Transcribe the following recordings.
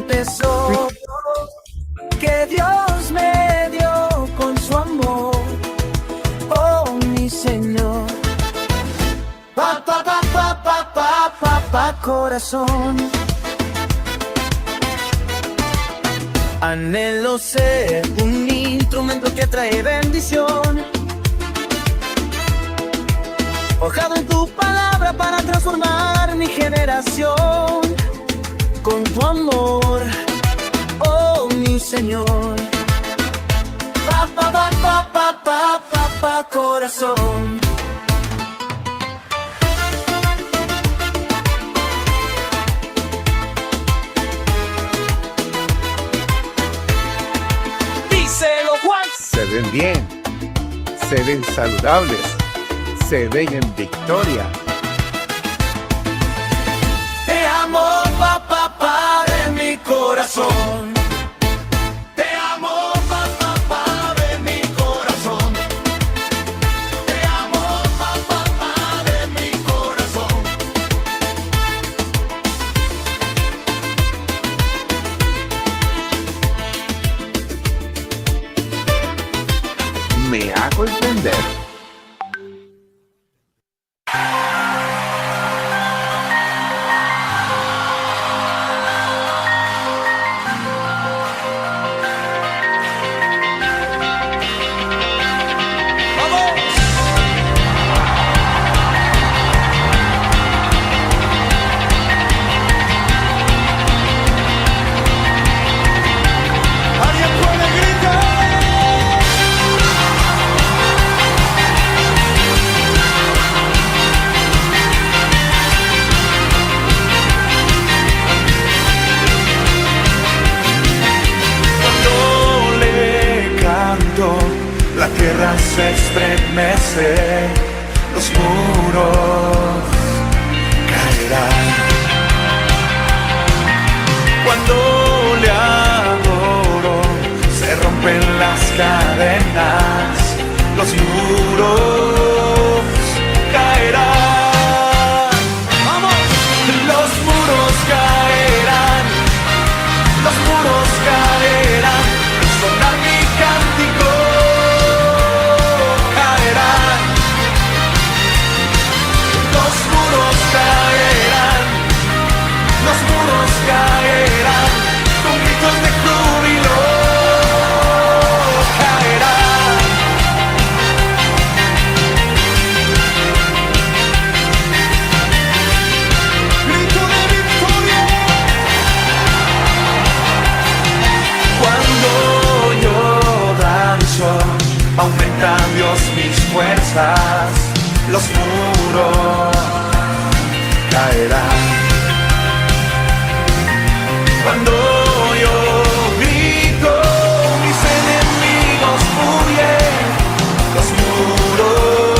un tesoro que Dios me dio con su amor, oh mi Señor. Pa, pa, pa, pa, pa, pa, pa, pa, corazón. Anhelo ser un instrumento que trae bendición, forjado en tu palabra para transformar mi generación con tu amor, oh mi Señor. Pa, pa, pa, pa, pa, pa, pa, pa, corazón. Díselo, Juan. Se ven bien, se ven saludables, se ven en victoria. Te amo, papá, pa, de mi corazón. Te amo, papá, pa, de mi corazón. Te amo, papá, pa, de mi corazón. Me hago entender. La tierra se estremece, los muros caerán. Cuando le adoro, se rompen las cadenas, los muros caerán. ¡Vamos! Los muros caerán, los muros caerán, al sonar mi cántico. Caerán, con gritos de júbilo caerán. Grito de victoria. Cuando yo danzo, aumenta Dios mis fuerzas, los muros caerán. Cuando yo grito, mis enemigos huyen, los muros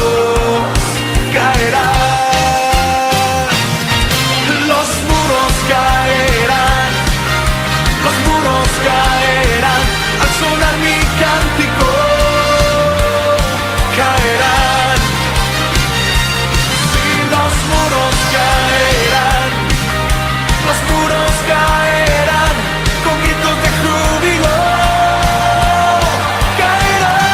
caerán. Los muros caerán, los muros caerán, al sonar mi cántico caerán. Sí, los muros caerán, los muros caerán, con gritos de júbilo caerán.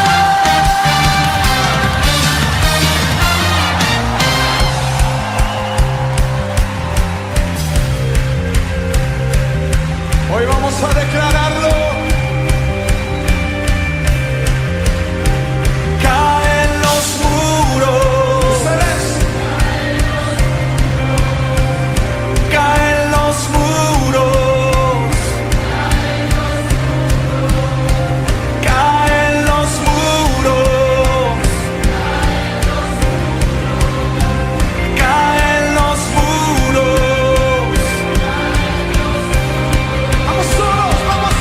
Hoy vamos a declararlo. Caen los muros. Caen los muros. Caen los muros. Caen los muros. Vamos solos, vamos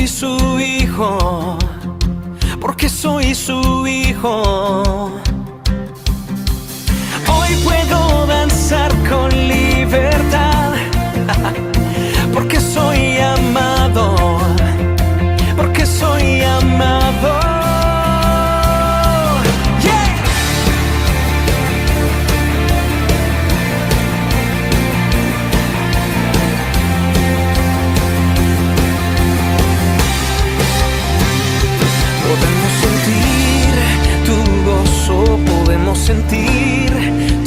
soy su hijo, porque soy su hijo. Hoy puedo danzar con libertad, porque soy amado, porque soy amado. Yeah. Podemos sentir tu gozo, podemos sentir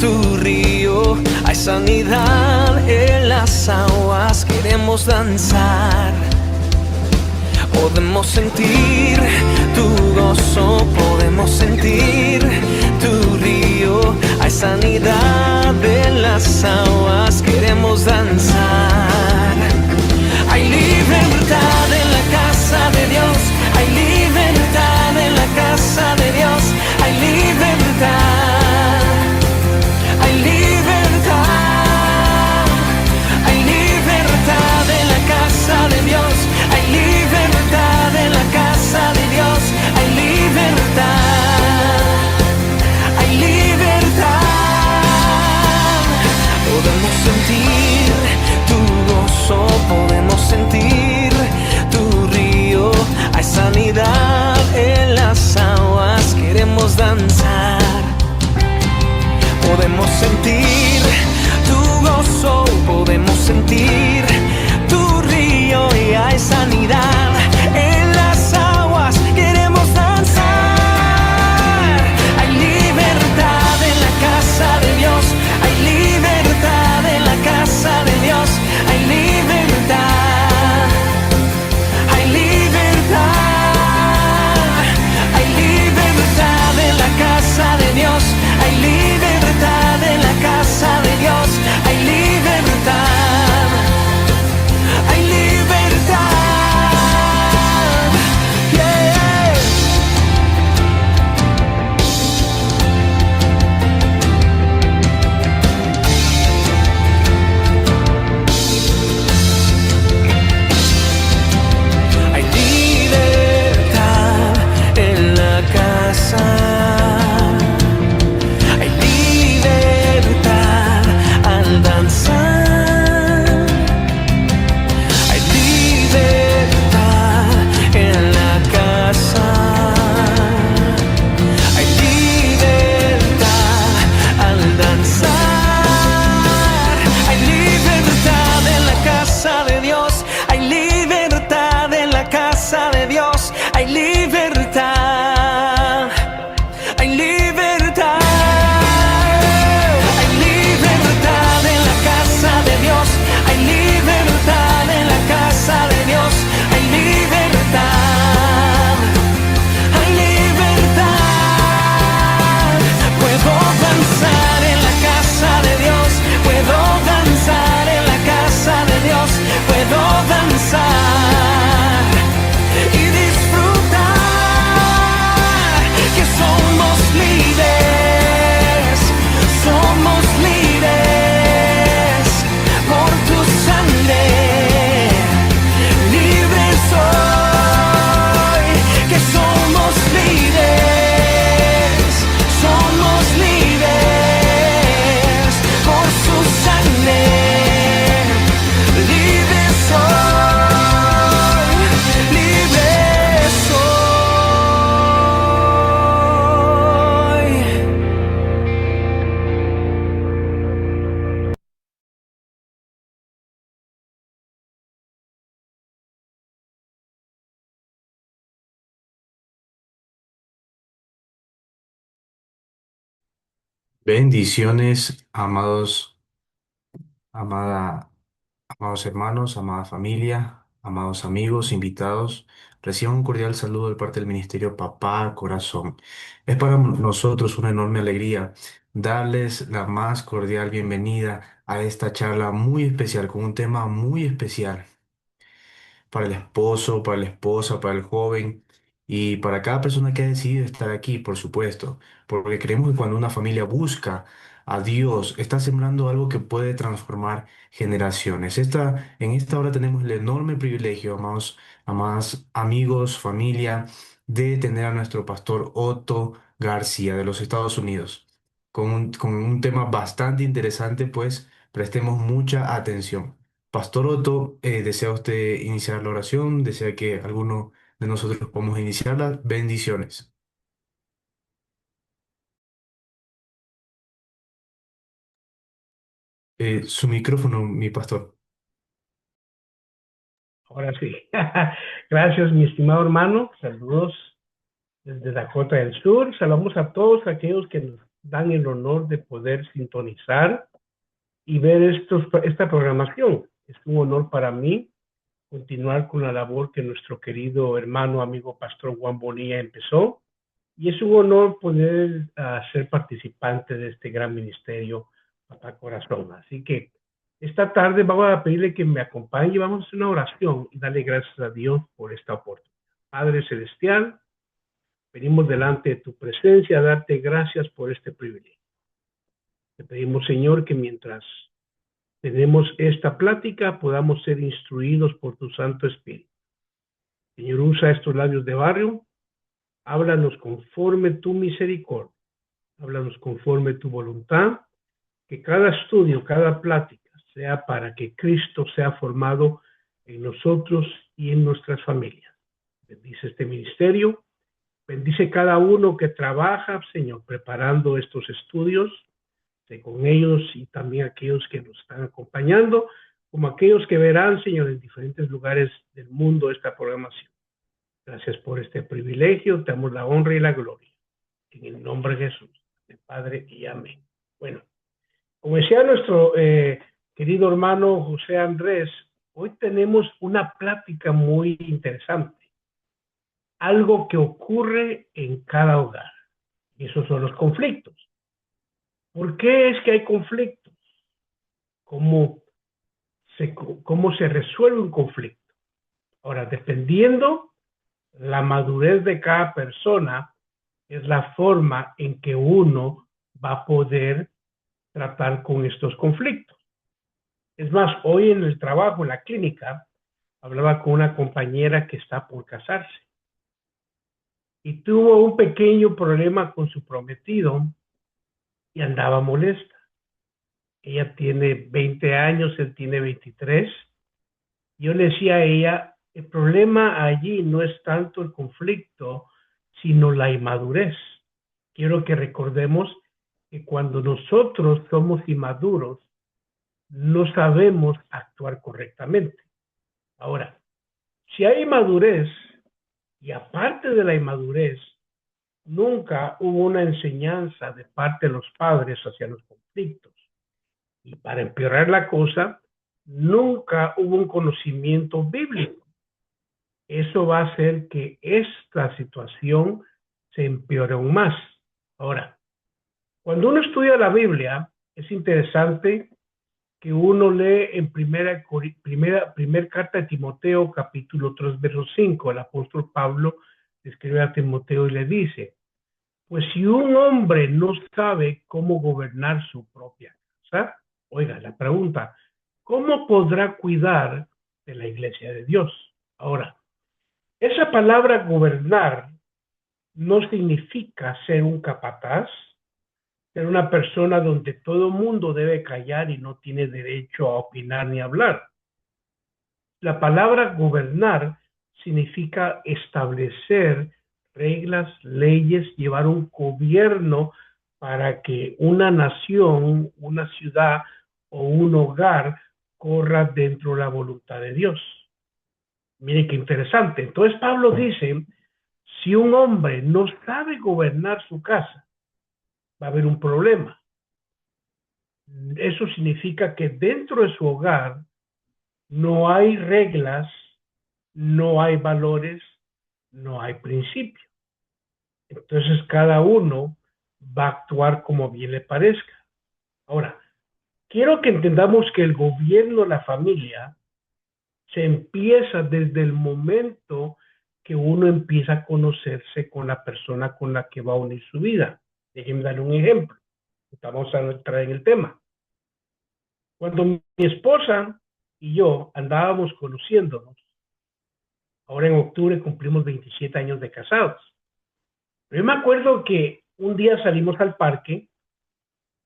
tu río. Hay sanidad en las aguas, queremos danzar. Podemos sentir tu gozo, podemos sentir tu río. Hay sanidad en las aguas, queremos danzar. Hay libertad en la casa de Dios, hay libertad en la casa de Dios, hay libertad, hay libertad, hay libertad en la casa de Dios, hay libertad en la casa de Dios, hay libertad, hay libertad. Podemos sentir tu gozo, podemos sentir tu río. Hay sanidad en las aguas, queremos danzar. Podemos sentir tu gozo, podemos sentir tu río. Y hay sanidad en las aguas, queremos danzar. Hay libertad en la casa de Dios, hay libertad en la casa de Dios, hay libertad, hay libertad, hay libertad en la casa de Dios, hay libertad en la casa de Dios, hay libertad, hay libertad. Yeah. Hay libertad en la casa, hay libertad al danzar, hay libertad en la casa, hay libertad al danzar, hay libertad en la casa de Dios, hay libertad en la casa de Dios, hay libertad, hay libertad, hay libertad en la casa de Dios, hay libertad en la casa de Dios, hay libertad, hay libertad. Puedo danzar en la casa de Dios, puedo danzar en la casa de Dios, puedo danzar y disfrutar que somos libres, somos libres por tu sangre, libres soy, que somos libres, somos libres por su sangre, libres soy, libres soy. Bendiciones, amada, amados hermanos, amada familia, amados amigos, invitados. Reciban un cordial saludo de parte del Ministerio Papá Corazón. Es para nosotros una enorme alegría darles la más cordial bienvenida a esta charla muy especial, con un tema muy especial para el esposo, para la esposa, para el joven y para cada persona que ha decidido estar aquí, por supuesto, porque creemos que cuando una familia busca a Dios, está sembrando algo que puede transformar generaciones. En esta hora tenemos el enorme privilegio, amados amigos, familia, de tener a nuestro pastor Otto García de los Estados Unidos, con un tema bastante interesante, pues prestemos mucha atención. Pastor Otto, ¿desea usted iniciar la oración? ¿Desea que alguno de nosotros podamos iniciarla? Bendiciones. Su micrófono, mi pastor. Ahora sí. Gracias, mi estimado hermano. Saludos desde Dakota del Sur. Saludamos a todos aquellos que nos dan el honor de poder sintonizar y ver esta programación. Es un honor para mí continuar con la labor que nuestro querido hermano, amigo pastor Juan Bonilla empezó. Y es un honor poder ser participante de este gran ministerio, Papá Corazón. Así que esta tarde vamos a pedirle que me acompañe y vamos a hacer una oración y darle gracias a Dios por esta oportunidad. Padre Celestial, venimos delante de tu presencia a darte gracias por este privilegio. Te pedimos, Señor, que mientras tenemos esta plática podamos ser instruidos por tu Santo Espíritu. Señor, usa estos labios de barrio, háblanos conforme tu misericordia, háblanos conforme tu voluntad, que cada estudio, cada plática sea para que Cristo sea formado en nosotros y en nuestras familias. Bendice este ministerio, bendice cada uno que trabaja, Señor, preparando estos estudios, sé con ellos y también aquellos que nos están acompañando, como aquellos que verán, Señor, en diferentes lugares del mundo esta programación. Gracias por este privilegio, te damos la honra y la gloria. En el nombre de Jesús, el Padre y amén. Bueno, como decía nuestro querido hermano José Andrés, hoy tenemos una plática muy interesante. Algo que ocurre en cada hogar. Y esos son los conflictos. ¿Por qué es que hay conflictos? ¿Cómo se resuelve un conflicto? Ahora, dependiendo la madurez de cada persona, es la forma en que uno va a poder tratar con estos conflictos. Es más, hoy en el trabajo, en la clínica, hablaba con una compañera que está por casarse y tuvo un pequeño problema con su prometido y andaba molesta. Ella tiene 20 años, él tiene 23. Yo le decía a ella, el problema allí no es tanto el conflicto, sino la inmadurez. Quiero que recordemos que cuando nosotros somos inmaduros, no sabemos actuar correctamente. Ahora, si hay inmadurez, y aparte de la inmadurez, nunca hubo una enseñanza de parte de los padres hacia los conflictos. Y para empeorar la cosa, nunca hubo un conocimiento bíblico. Eso va a hacer que esta situación se empeore aún más. Ahora, cuando uno estudia la Biblia, es interesante que uno lee en primera carta de Timoteo, capítulo 3, verso 5, el apóstol Pablo escribe a Timoteo y le dice, pues si un hombre no sabe cómo gobernar su propia casa, oiga, la pregunta, ¿cómo podrá cuidar de la iglesia de Dios? Ahora, esa palabra gobernar no significa ser un capataz, ser una persona donde todo el mundo debe callar y no tiene derecho a opinar ni hablar. La palabra gobernar significa establecer reglas, leyes, llevar un gobierno para que una nación, una ciudad o un hogar corra dentro de la voluntad de Dios. Mire qué interesante. Entonces Pablo dice, si un hombre no sabe gobernar su casa, va a haber un problema. Eso significa que dentro de su hogar no hay reglas, no hay valores, no hay principios. Entonces cada uno va a actuar como bien le parezca. Ahora, quiero que entendamos que el gobierno de la familia se empieza desde el momento que uno empieza a conocerse con la persona con la que va a unir su vida. Déjenme dar un ejemplo. Vamos a entrar en el tema. Cuando mi esposa y yo andábamos conociéndonos, ahora en octubre cumplimos 27 años de casados. Pero yo me acuerdo que un día salimos al parque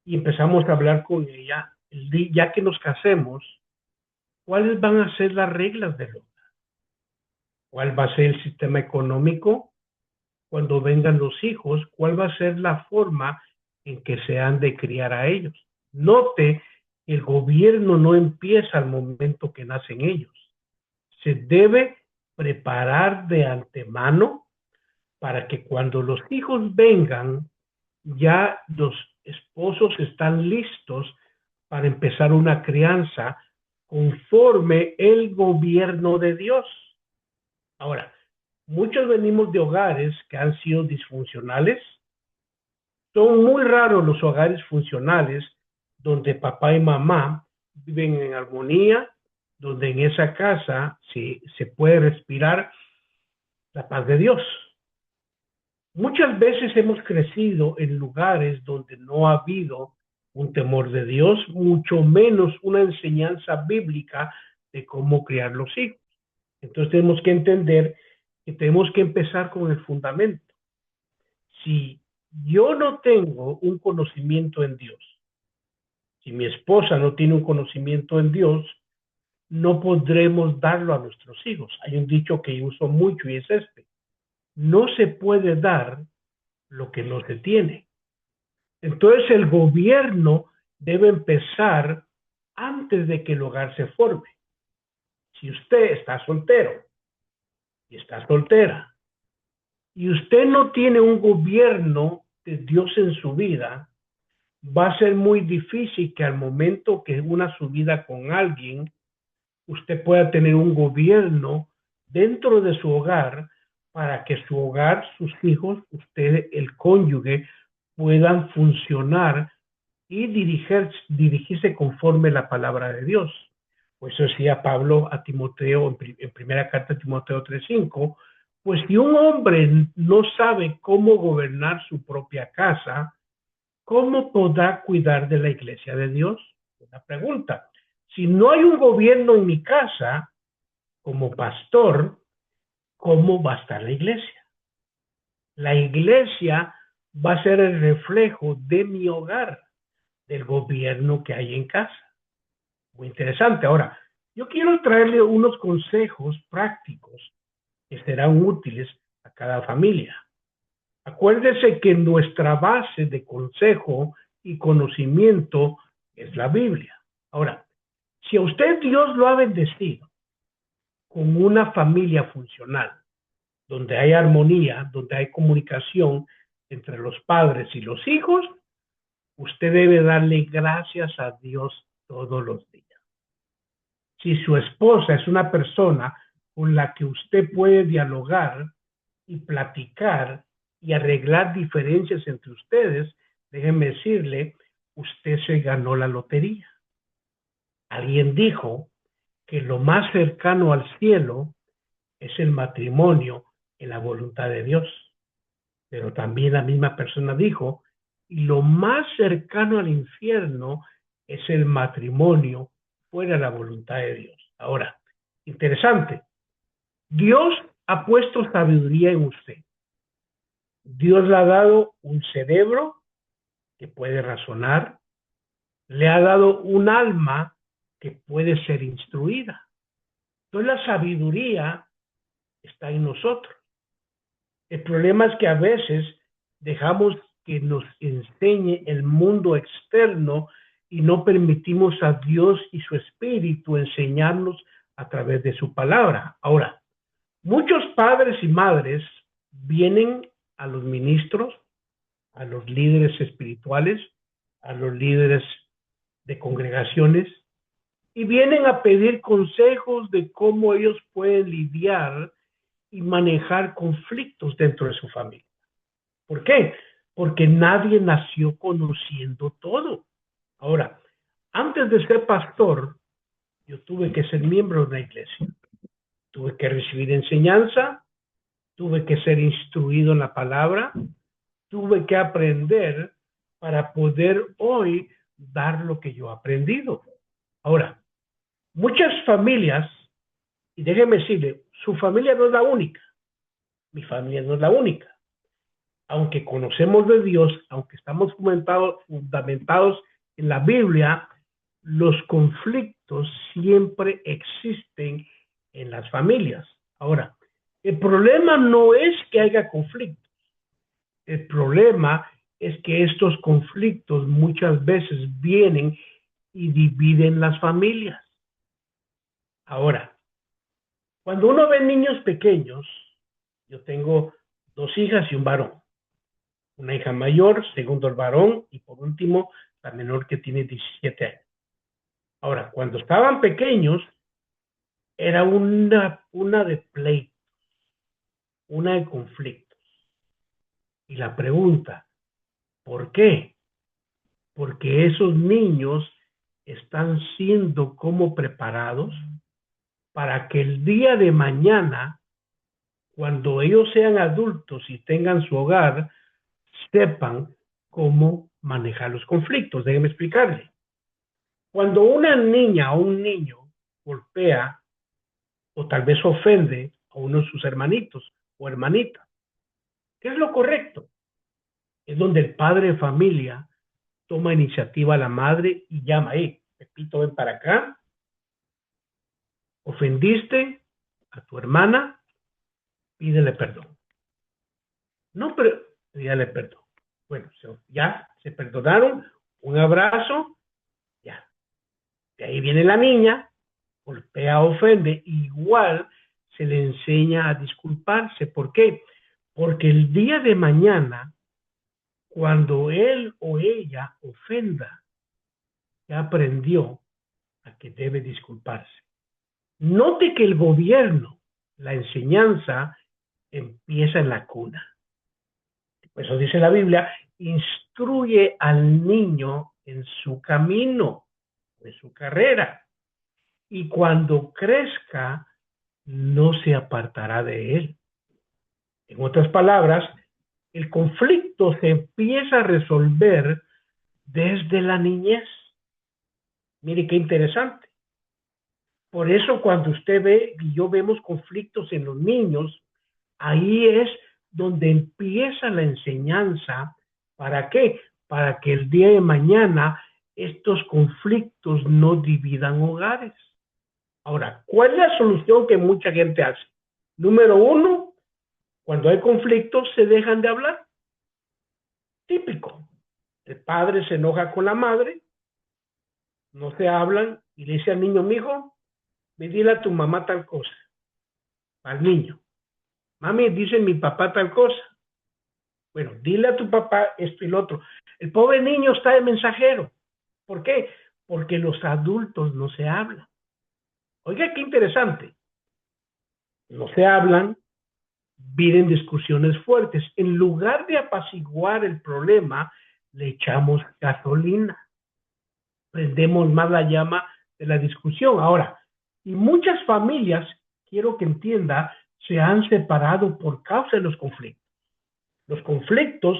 y empezamos a hablar con ella, ya que nos casemos, ¿cuáles van a ser las reglas del hogar? ¿Cuál va a ser el sistema económico? Cuando vengan los hijos, ¿cuál va a ser la forma en que se han de criar a ellos? Note, el gobierno no empieza al momento que nacen ellos. Se debe preparar de antemano para que cuando los hijos vengan, ya los esposos están listos para empezar una crianza conforme el gobierno de Dios. Ahora, muchos venimos de hogares que han sido disfuncionales. Son muy raros los hogares funcionales donde papá y mamá viven en armonía, donde en esa casa se puede respirar la paz de Dios. Muchas veces hemos crecido en lugares donde no ha habido un temor de Dios, mucho menos una enseñanza bíblica de cómo criar los hijos. Entonces tenemos que entender que tenemos que empezar con el fundamento. Si yo no tengo un conocimiento en Dios, si mi esposa no tiene un conocimiento en Dios, no podremos darlo a nuestros hijos. Hay un dicho que uso mucho y es este: no se puede dar lo que no se tiene. Entonces el gobierno debe empezar antes de que el hogar se forme. Si usted está soltero y está soltera y usted no tiene un gobierno de Dios en su vida, va a ser muy difícil que al momento que una subida con alguien, usted pueda tener un gobierno dentro de su hogar para que su hogar, sus hijos, usted, el cónyuge, puedan funcionar y dirigirse conforme la palabra de Dios. Pues eso decía Pablo a Timoteo en primera carta de Timoteo 3:5, pues si un hombre no sabe cómo gobernar su propia casa, ¿cómo podrá cuidar de la iglesia de Dios? Una pregunta. Si no hay un gobierno en mi casa, como pastor, ¿cómo va a estar la iglesia? La iglesia va a ser el reflejo de mi hogar, del gobierno que hay en casa. Muy interesante. Ahora, yo quiero traerle unos consejos prácticos que serán útiles a cada familia. Acuérdese que nuestra base de consejo y conocimiento es la Biblia. Ahora, si a usted Dios lo ha bendecido con una familia funcional, donde hay armonía, donde hay comunicación entre los padres y los hijos, usted debe darle gracias a Dios todos los días. Si su esposa es una persona con la que usted puede dialogar y platicar y arreglar diferencias entre ustedes, déjenme decirle, usted se ganó la lotería. Alguien dijo que lo más cercano al cielo es el matrimonio en la voluntad de Dios. Pero también la misma persona dijo, y lo más cercano al infierno es el matrimonio fuera de la voluntad de Dios. Ahora, interesante, Dios ha puesto sabiduría en usted. Dios le ha dado un cerebro que puede razonar, le ha dado un alma que puede ser instruida. Entonces la sabiduría está en nosotros. El problema es que a veces dejamos que nos enseñe el mundo externo y no permitimos a Dios y su Espíritu enseñarnos a través de su palabra. Ahora, muchos padres y madres vienen a los ministros, a los líderes espirituales, a los líderes de congregaciones, y vienen a pedir consejos de cómo ellos pueden lidiar y manejar conflictos dentro de su familia. ¿Por qué? Porque nadie nació conociendo todo. Ahora, antes de ser pastor, yo tuve que ser miembro de una iglesia. Tuve que recibir enseñanza, tuve que ser instruido en la palabra, tuve que aprender para poder hoy dar lo que yo he aprendido. Ahora, muchas familias, y déjeme decirle, su familia no es la única, mi familia no es la única. Aunque conocemos de Dios, aunque estamos fundamentados en la Biblia, los conflictos siempre existen en las familias. Ahora, el problema no es que haya conflictos. El problema es que estos conflictos muchas veces vienen y dividen las familias. Ahora, cuando uno ve niños pequeños, yo tengo 2 hijas y un varón. Una hija mayor, segundo el varón, y por último, la menor que tiene 17 años. Ahora, cuando estaban pequeños, era una de pleitos, una de conflictos. Y la pregunta, ¿por qué? Porque esos niños están siendo como preparados para que el día de mañana, cuando ellos sean adultos y tengan su hogar, sepan cómo manejar los conflictos. Déjenme explicarle. Cuando una niña o un niño golpea o tal vez ofende a uno de sus hermanitos o hermanitas, ¿qué es lo correcto? Es donde el padre de familia toma iniciativa a la madre y llama, Pepito, ven para acá, ofendiste a tu hermana, pídele perdón. No, pero pídele perdón. Bueno, ya se perdonaron, un abrazo, ya. De ahí viene la niña, golpea, ofende, igual se le enseña a disculparse. ¿Por qué? Porque el día de mañana, cuando él o ella ofenda, ya aprendió a que debe disculparse. Note que el gobierno, la enseñanza, empieza en la cuna. Por eso dice la Biblia, instruye al niño en su camino, en su carrera, y cuando crezca, no se apartará de él. En otras palabras, el conflicto se empieza a resolver desde la niñez. Mire qué interesante. Por eso cuando usted ve y yo vemos conflictos en los niños, ahí es donde empieza la enseñanza. ¿Para qué? Para que el día de mañana estos conflictos no dividan hogares. Ahora, ¿cuál es la solución que mucha gente hace? Número 1, cuando hay conflictos se dejan de hablar. Típico. El padre se enoja con la madre, no se hablan y le dice al niño, mijo, me dile a tu mamá tal cosa. Al niño, mami, dice mi papá tal cosa. Bueno, dile a tu papá esto y lo otro. El pobre niño está de mensajero. ¿Por qué? Porque los adultos no se hablan. Oiga, qué interesante. No se hablan, vienen discusiones fuertes. En lugar de apaciguar el problema, le echamos gasolina. Prendemos más la llama de la discusión. Ahora, y muchas familias, quiero que entienda, se han separado por causa de los conflictos. Los conflictos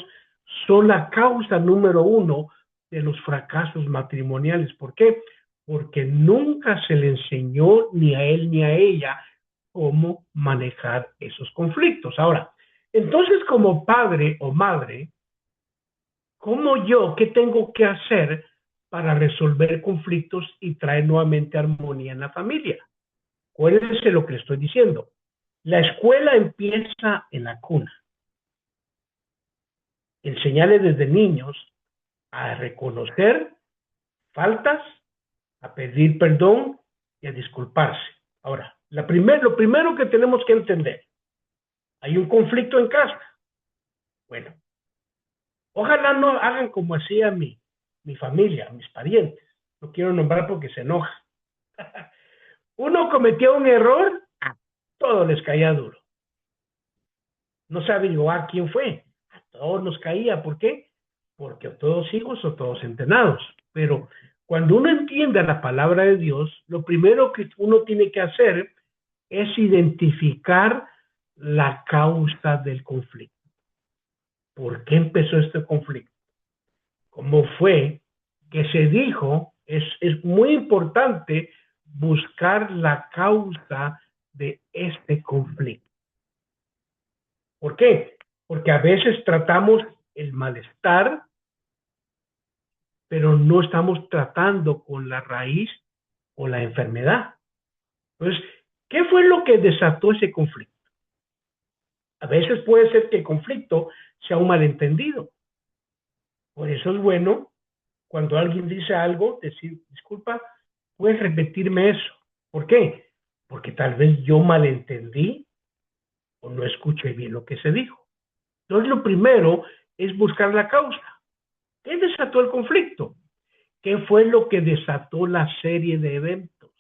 son la causa número 1 de los fracasos matrimoniales. ¿Por qué? Porque nunca se le enseñó ni a él ni a ella cómo manejar esos conflictos. Ahora, entonces como padre o madre, ¿cómo yo, qué tengo que hacer para resolver conflictos y traer nuevamente armonía en la familia? Acuérdense lo que le estoy diciendo. La escuela empieza en la cuna. Enseñarles desde niños a reconocer faltas, a pedir perdón y a disculparse. Ahora, lo primero que tenemos que entender, hay un conflicto en casa. Bueno, ojalá no hagan como hacía mi familia, mis parientes. No quiero nombrar porque se enoja. Uno cometió un error, a todos les caía duro. No se averiguar quién fue. A todos nos caía. ¿Por qué? Porque o todos hijos o todos entrenados. Pero cuando uno entiende la palabra de Dios, lo primero que uno tiene que hacer es identificar la causa del conflicto. ¿Por qué empezó este conflicto? cómo fue que se dijo, es muy importante buscar la causa de este conflicto. ¿Por qué? Porque a veces tratamos el malestar, pero no estamos tratando con la raíz o la enfermedad. Entonces, ¿qué fue lo que desató ese conflicto? A veces puede ser que el conflicto sea un malentendido. Por eso es bueno, cuando alguien dice algo, decir, disculpa, ¿puedes repetirme eso? ¿Por qué? Porque tal vez yo malentendí o no escuché bien lo que se dijo. Entonces, lo primero es buscar la causa. ¿Qué desató el conflicto? ¿Qué fue lo que desató la serie de eventos,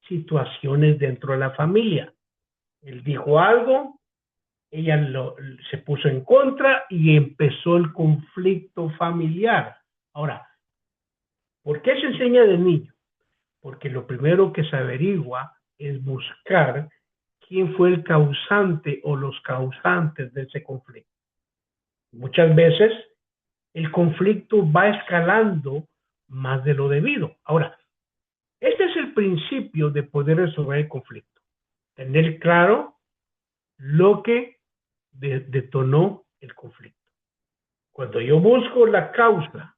situaciones dentro de la familia? Él dijo algo, ella se puso en contra y empezó el conflicto familiar. Ahora, ¿por qué se enseña de niño? Porque lo primero que se averigua es buscar quién fue el causante o los causantes de ese conflicto. Muchas veces el conflicto va escalando más de lo debido. Ahora, este es el principio de poder resolver el conflicto. Tener claro lo que detonó el conflicto. Cuando yo busco la causa,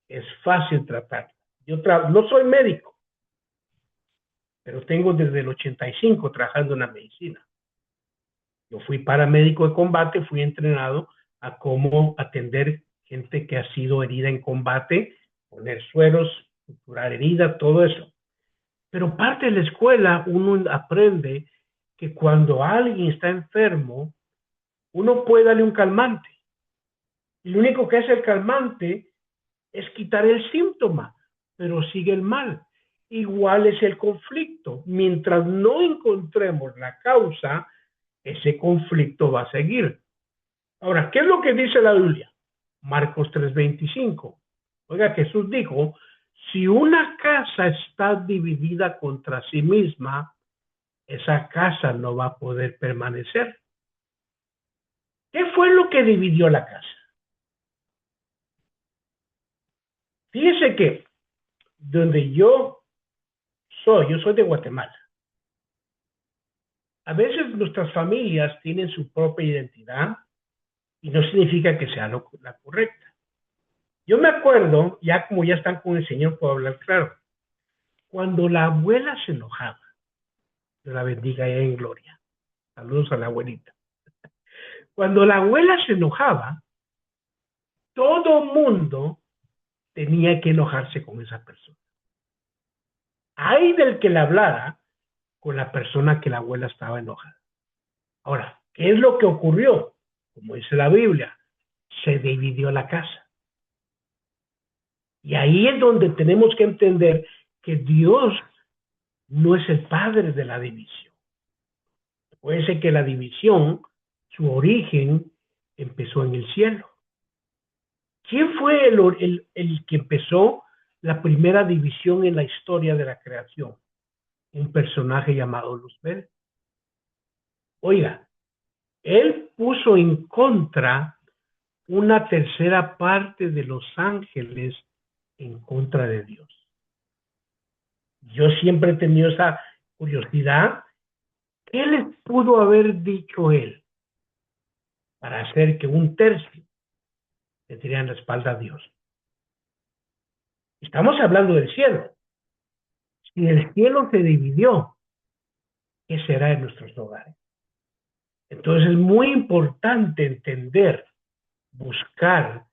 es fácil tratarla. Yo no soy médico, pero tengo desde el 85 trabajando en la medicina. Yo fui paramédico de combate, fui entrenado a cómo atender gente que ha sido herida en combate, poner sueros, curar heridas, todo eso. Pero parte de la escuela uno aprende que cuando alguien está enfermo, uno puede darle un calmante. Y lo único que hace el calmante es quitar el síntoma, pero sigue el mal. Igual es el conflicto. Mientras no encontremos la causa, ese conflicto va a seguir. Ahora, ¿qué es lo que dice la Biblia? Marcos 3:25. Oiga, Jesús dijo, si una casa está dividida contra sí misma, esa casa no va a poder permanecer. ¿Qué fue lo que dividió la casa? Fíjese que donde yo soy de Guatemala. A veces nuestras familias tienen su propia identidad y no significa que sea la correcta. Yo me acuerdo, ya como ya están con el Señor, puedo hablar claro, cuando la abuela se enojaba, Dios la bendiga ella en gloria. Saludos a la abuelita. Cuando la abuela se enojaba, todo mundo tenía que enojarse con esa persona. Hay del que le hablara con la persona que la abuela estaba enojada. Ahora, ¿qué es lo que ocurrió? Como dice la Biblia, se dividió la casa. Y ahí es donde tenemos que entender que Dios no es el padre de la división. Puede ser que la división, su origen, empezó en el cielo. ¿Quién fue el que empezó la primera división en la historia de la creación? Un personaje llamado Luzbel. Oiga, él puso en contra una tercera parte de los ángeles en contra de Dios. Yo siempre he tenido esa curiosidad. ¿Qué les pudo haber dicho él para hacer que un tercio le tiraran la espalda a Dios? Estamos hablando del cielo. Si el cielo se dividió, ¿qué será en nuestros hogares? Entonces es muy importante entender, buscar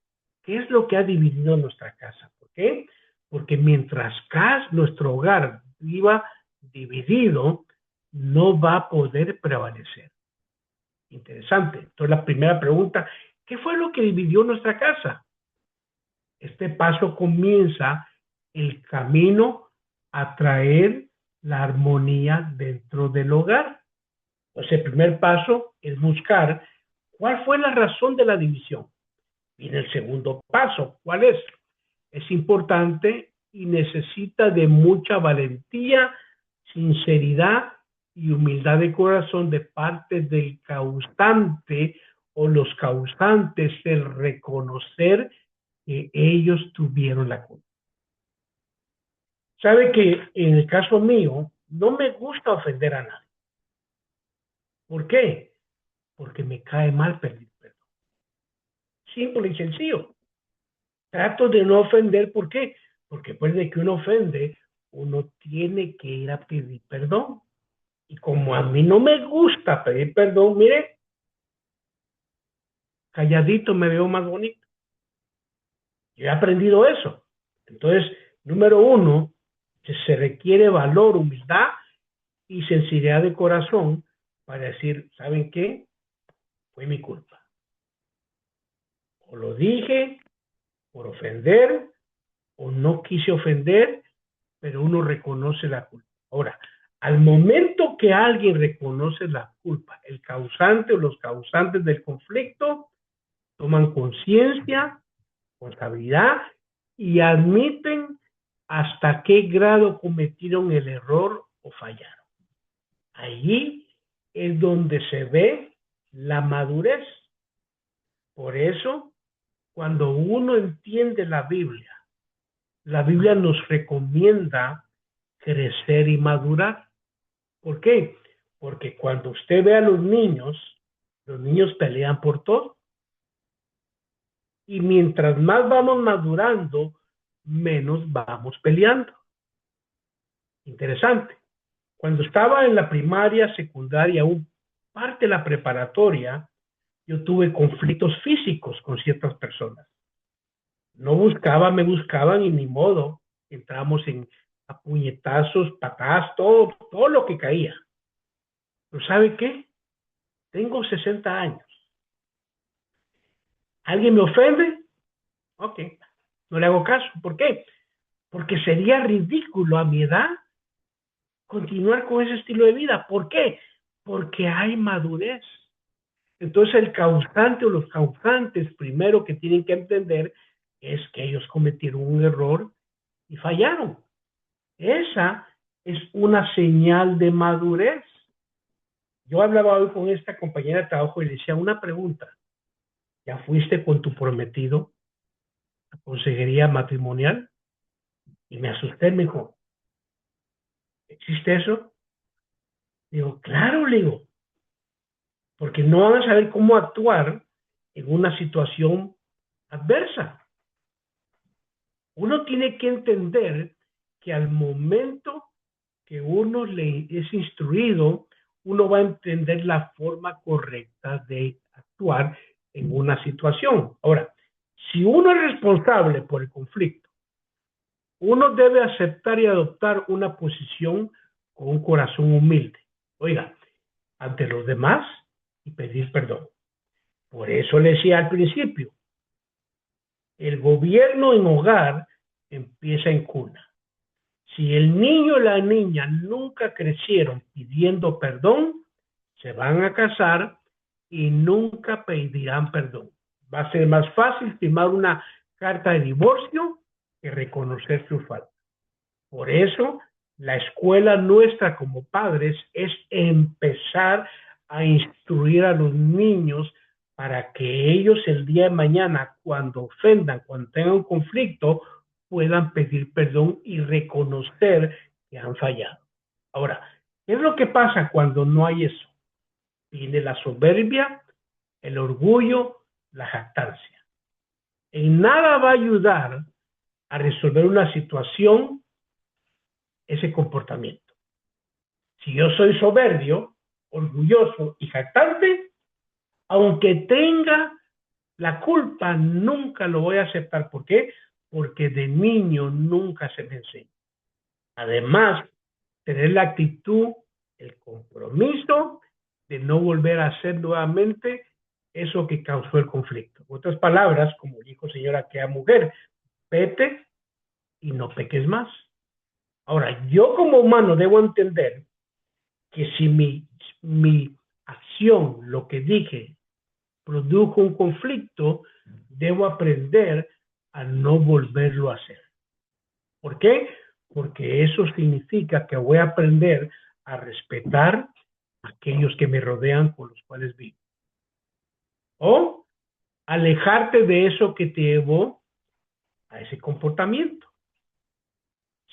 qué es lo que ha dividido nuestra casa. ¿Por qué? Porque mientras nuestro hogar viva dividido, no va a poder prevalecer. Interesante. Entonces la primera pregunta, ¿qué fue lo que dividió nuestra casa? Este paso comienza el camino a traer la armonía dentro del hogar. Entonces el primer paso es buscar cuál fue la razón de la división. Viene el segundo paso, ¿cuál es? Es importante y necesita de mucha valentía, sinceridad y humildad de corazón de parte del causante o los causantes, el reconocer que ellos tuvieron la culpa. Sabe que en el caso mío, no me gusta ofender a nadie. ¿Por qué? Porque me cae mal pedir perdón. Simple y sencillo. Trato de no ofender, ¿por qué? Porque después de que uno ofende, uno tiene que ir a pedir perdón. Y como a mí no me gusta pedir perdón, mire, calladito me veo más bonito. Yo he aprendido eso. Entonces, número uno, se requiere valor, humildad y sinceridad de corazón para decir, ¿saben qué? Fue mi culpa. O lo dije por ofender, o no quise ofender, pero uno reconoce la culpa. Ahora, al momento que alguien reconoce la culpa, el causante o los causantes del conflicto toman conciencia, responsabilidad y admiten hasta qué grado cometieron el error o fallaron. Allí es donde se ve la madurez. Por eso, cuando uno entiende la Biblia nos recomienda crecer y madurar. ¿Por qué? Porque cuando usted ve a los niños pelean por todo. Y mientras más vamos madurando, menos vamos peleando. Interesante. Cuando estaba en la primaria, secundaria, aún parte de la preparatoria, yo tuve conflictos físicos con ciertas personas. No me buscaban y ni modo. Entramos en a puñetazos, patadas, todo lo que caía. Pero ¿sabe qué? Tengo 60 años. ¿Alguien me ofende? Ok, no le hago caso. ¿Por qué? Porque sería ridículo a mi edad continuar con ese estilo de vida. ¿Por qué? Porque hay madurez. Entonces el causante o los causantes primero que tienen que entender es que ellos cometieron un error y fallaron. Esa es una señal de madurez. Yo hablaba hoy con esta compañera de trabajo y le decía una pregunta. ¿Ya fuiste con tu prometido a consejería matrimonial? Y me asusté, me dijo, ¿existe eso? Digo, claro, le digo, porque no van a saber cómo actuar en una situación adversa. Uno tiene que entender que al momento que uno le es instruido, uno va a entender la forma correcta de actuar en una situación. Ahora, si uno es responsable por el conflicto, uno debe aceptar y adoptar una posición con un corazón humilde. Oiga, ante los demás y pedir perdón. Por eso le decía al principio, el gobierno en hogar empieza en cuna. Si el niño o la niña nunca crecieron pidiendo perdón, se van a casar y nunca pedirán perdón. Va a ser más fácil firmar una carta de divorcio que reconocer su falta. Por eso, la escuela nuestra como padres es empezar a instruir a los niños para que ellos el día de mañana, cuando ofendan, cuando tengan un conflicto, puedan pedir perdón y reconocer que han fallado. Ahora, ¿qué es lo que pasa cuando no hay eso? Viene la soberbia, el orgullo, la jactancia. En nada va a ayudar a resolver una situación ese comportamiento. Si yo soy soberbio, orgulloso y jactante, aunque tenga la culpa, nunca lo voy a aceptar. ¿Por qué? Porque de niño nunca se me enseña. Además, tener la actitud, el compromiso de no volver a hacer nuevamente eso que causó el conflicto. En otras palabras, como dijo señora aquella mujer, vete y no peques más. Ahora, yo como humano debo entender que si mi acción, lo que dije, produjo un conflicto, debo aprender a no volverlo a hacer. ¿Por qué? Porque eso significa que voy a aprender a respetar a aquellos que me rodean, con los cuales vivo. O alejarte de eso que te llevó a ese comportamiento.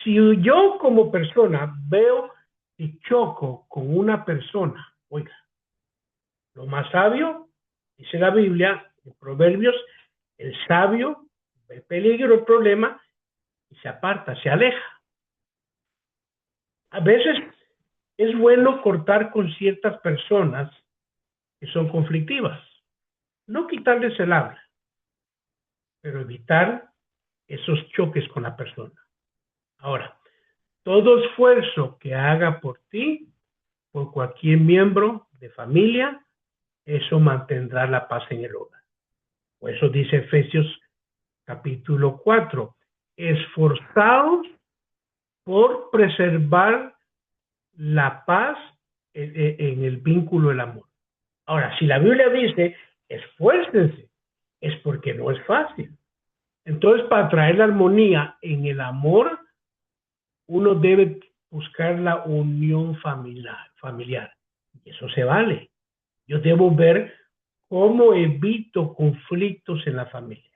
Si yo como persona veo y choco con una persona, oiga, lo más sabio, dice la Biblia, en Proverbios, el sabio ve el peligro, el problema, y se aparta, se aleja. A veces es bueno cortar con ciertas personas que son conflictivas. No quitarles el habla, pero evitar esos choques con la persona. Ahora, todo esfuerzo que haga por ti, por cualquier miembro de familia, eso mantendrá la paz en el hogar. Por eso dice Efesios capítulo 4, esforzados por preservar la paz en el vínculo del amor. Ahora, si la Biblia dice, esfuércense, es porque no es fácil. Entonces, para traer la armonía en el amor, uno debe buscar la unión familiar. Y eso se vale. Yo debo ver cómo evito conflictos en la familia.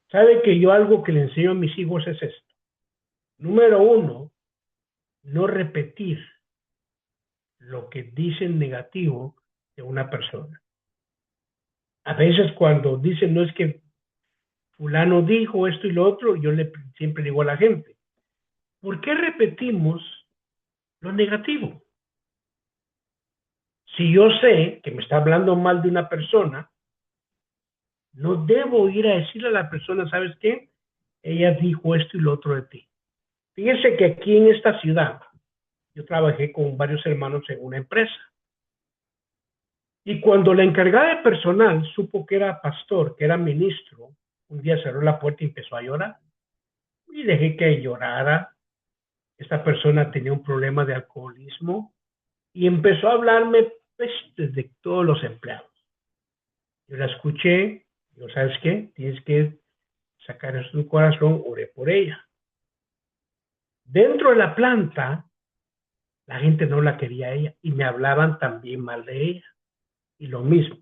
¿Sabe que yo algo que le enseño a mis hijos es esto? Número 1, no repetir lo que dicen negativo de una persona. A veces cuando dicen, no es que fulano dijo esto y lo otro, yo siempre digo a la gente, ¿por qué repetimos lo negativo? Si yo sé que me está hablando mal de una persona, no debo ir a decirle a la persona, ¿sabes qué? Ella dijo esto y lo otro de ti. Fíjense que aquí en esta ciudad, yo trabajé con varios hermanos en una empresa. Y cuando la encargada de personal supo que era pastor, que era ministro, un día cerró la puerta y empezó a llorar. Y dejé que llorara. Esta persona tenía un problema de alcoholismo y empezó a hablarme pestes de todos los empleados. Yo la escuché, digo, ¿sabes qué? Tienes que sacar eso de tu corazón, oré por ella. Dentro de la planta, la gente no la quería a ella y me hablaban también mal de ella. Y lo mismo.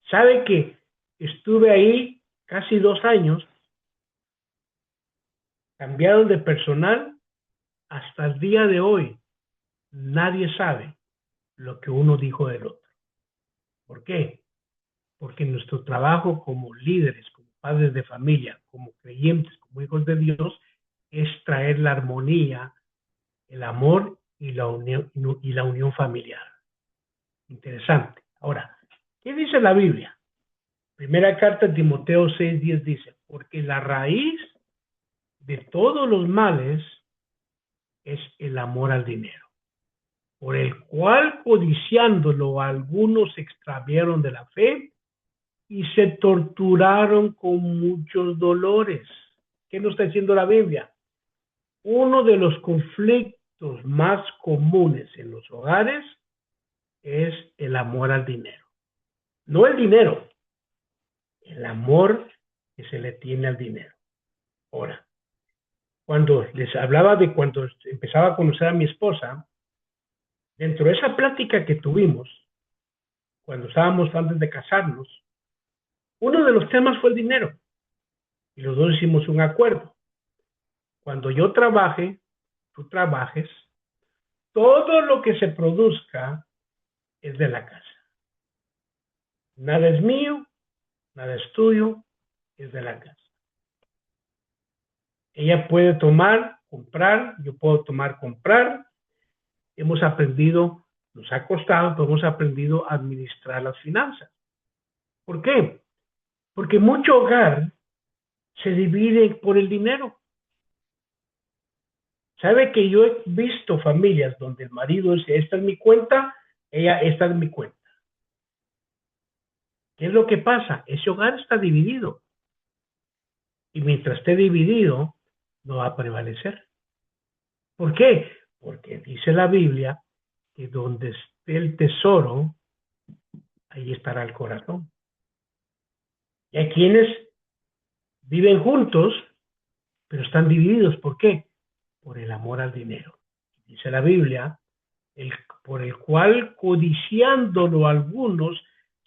¿Sabe que estuve ahí casi 2 años? Cambiaron de personal hasta el día de hoy. Nadie sabe lo que uno dijo del otro. ¿Por qué? Porque nuestro trabajo como líderes, como padres de familia, como creyentes, como hijos de Dios, es traer la armonía, el amor y la unión familiar. Interesante. Ahora, ¿qué dice la Biblia? Primera carta de Timoteo 6:10 dice, porque la raíz de todos los males es el amor al dinero, por el cual codiciándolo algunos se extraviaron de la fe y se torturaron con muchos dolores. ¿Qué nos está diciendo la Biblia? Uno de los conflictos más comunes en los hogares es el amor al dinero. No el dinero, el amor que se le tiene al dinero. Ahora, cuando les hablaba de cuando empezaba a conocer a mi esposa, dentro de esa plática que tuvimos, cuando estábamos antes de casarnos, uno de los temas fue el dinero. Y los dos hicimos un acuerdo. Cuando yo trabaje, tú trabajes, todo lo que se produzca es de la casa. Nada es mío, nada es tuyo, es de la casa. Ella puede tomar, comprar, yo puedo tomar, comprar. Hemos aprendido, nos ha costado, pero hemos aprendido a administrar las finanzas. ¿Por qué? Porque mucho hogar se divide por el dinero. ¿Sabe que yo he visto familias donde el marido dice, esta es mi cuenta, ella, esta es mi cuenta? ¿Qué es lo que pasa? Ese hogar está dividido. Y mientras esté dividido, no va a prevalecer. ¿Por qué? Porque dice la Biblia que donde esté el tesoro, ahí estará el corazón. Y hay quienes viven juntos, pero están divididos. ¿Por qué? Por el amor al dinero. Dice la Biblia, por el cual codiciándolo algunos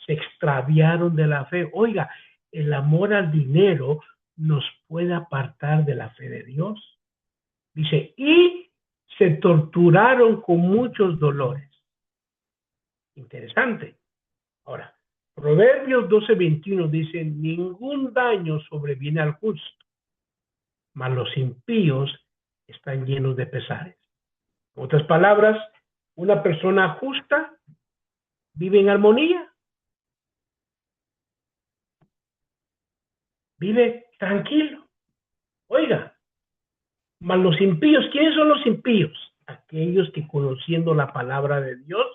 se extraviaron de la fe. Oiga, el amor al dinero nos puede apartar de la fe de Dios. Dice, y se torturaron con muchos dolores. Interesante. Ahora, Proverbios 12:21 dice, ningún daño sobreviene al justo, mas los impíos están llenos de pesares. En otras palabras, una persona justa vive en armonía, vive tranquilo. Oiga, mas los impíos, ¿quiénes son los impíos? Aquellos que conociendo la palabra de Dios,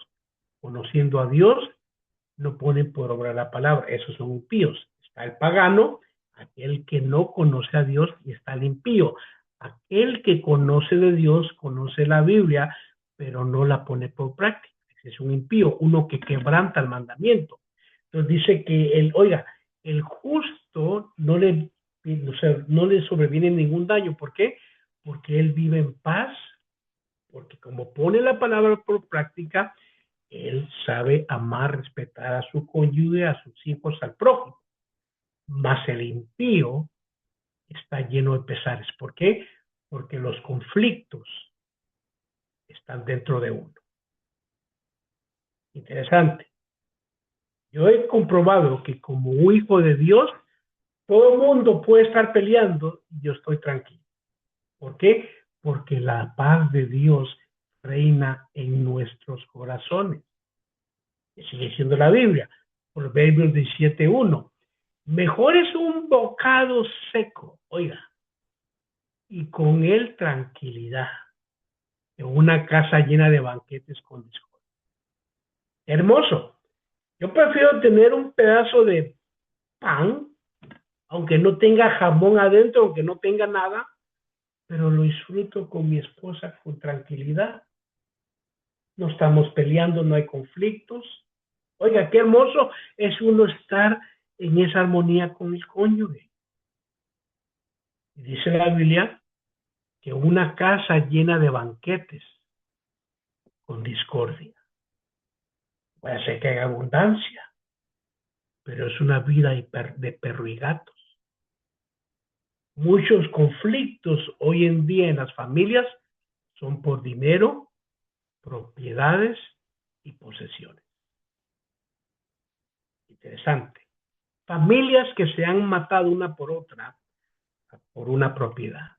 conociendo a Dios, no ponen por obra la palabra. Esos son impíos. Está el pagano, aquel que no conoce a Dios, y está el impío. Aquel que conoce de Dios, conoce la Biblia, pero no la pone por práctica. Ese es un impío, uno que quebranta el mandamiento. Entonces dice que el justo no le sobreviene ningún daño. ¿Por qué? Porque él vive en paz, porque como pone la palabra por práctica, él sabe amar, respetar a su cónyuge, a sus hijos, al prójimo. Mas el impío está lleno de pesares. ¿Por qué? Porque los conflictos están dentro de uno. Interesante. Yo he comprobado que como hijo de Dios, todo el mundo puede estar peleando y yo estoy tranquilo. ¿Por qué? Porque la paz de Dios reina en nuestros corazones. Y sigue siendo la Biblia. Proverbios 17:1. Mejor es un bocado seco, oiga, y con él tranquilidad, que una casa llena de banquetes con discordia. Hermoso. Yo prefiero tener un pedazo de pan, aunque no tenga jamón adentro, aunque no tenga nada, pero lo disfruto con mi esposa con tranquilidad. No estamos peleando, no hay conflictos. Oiga, qué hermoso es uno estar en esa armonía con el cónyuge. Y dice la Biblia que una casa llena de banquetes con discordia. Puede ser que haya abundancia, pero es una vida de perro y gatos. Muchos conflictos hoy en día en las familias son por dinero, propiedades y posesiones. Interesante. Familias que se han matado una por otra por una propiedad.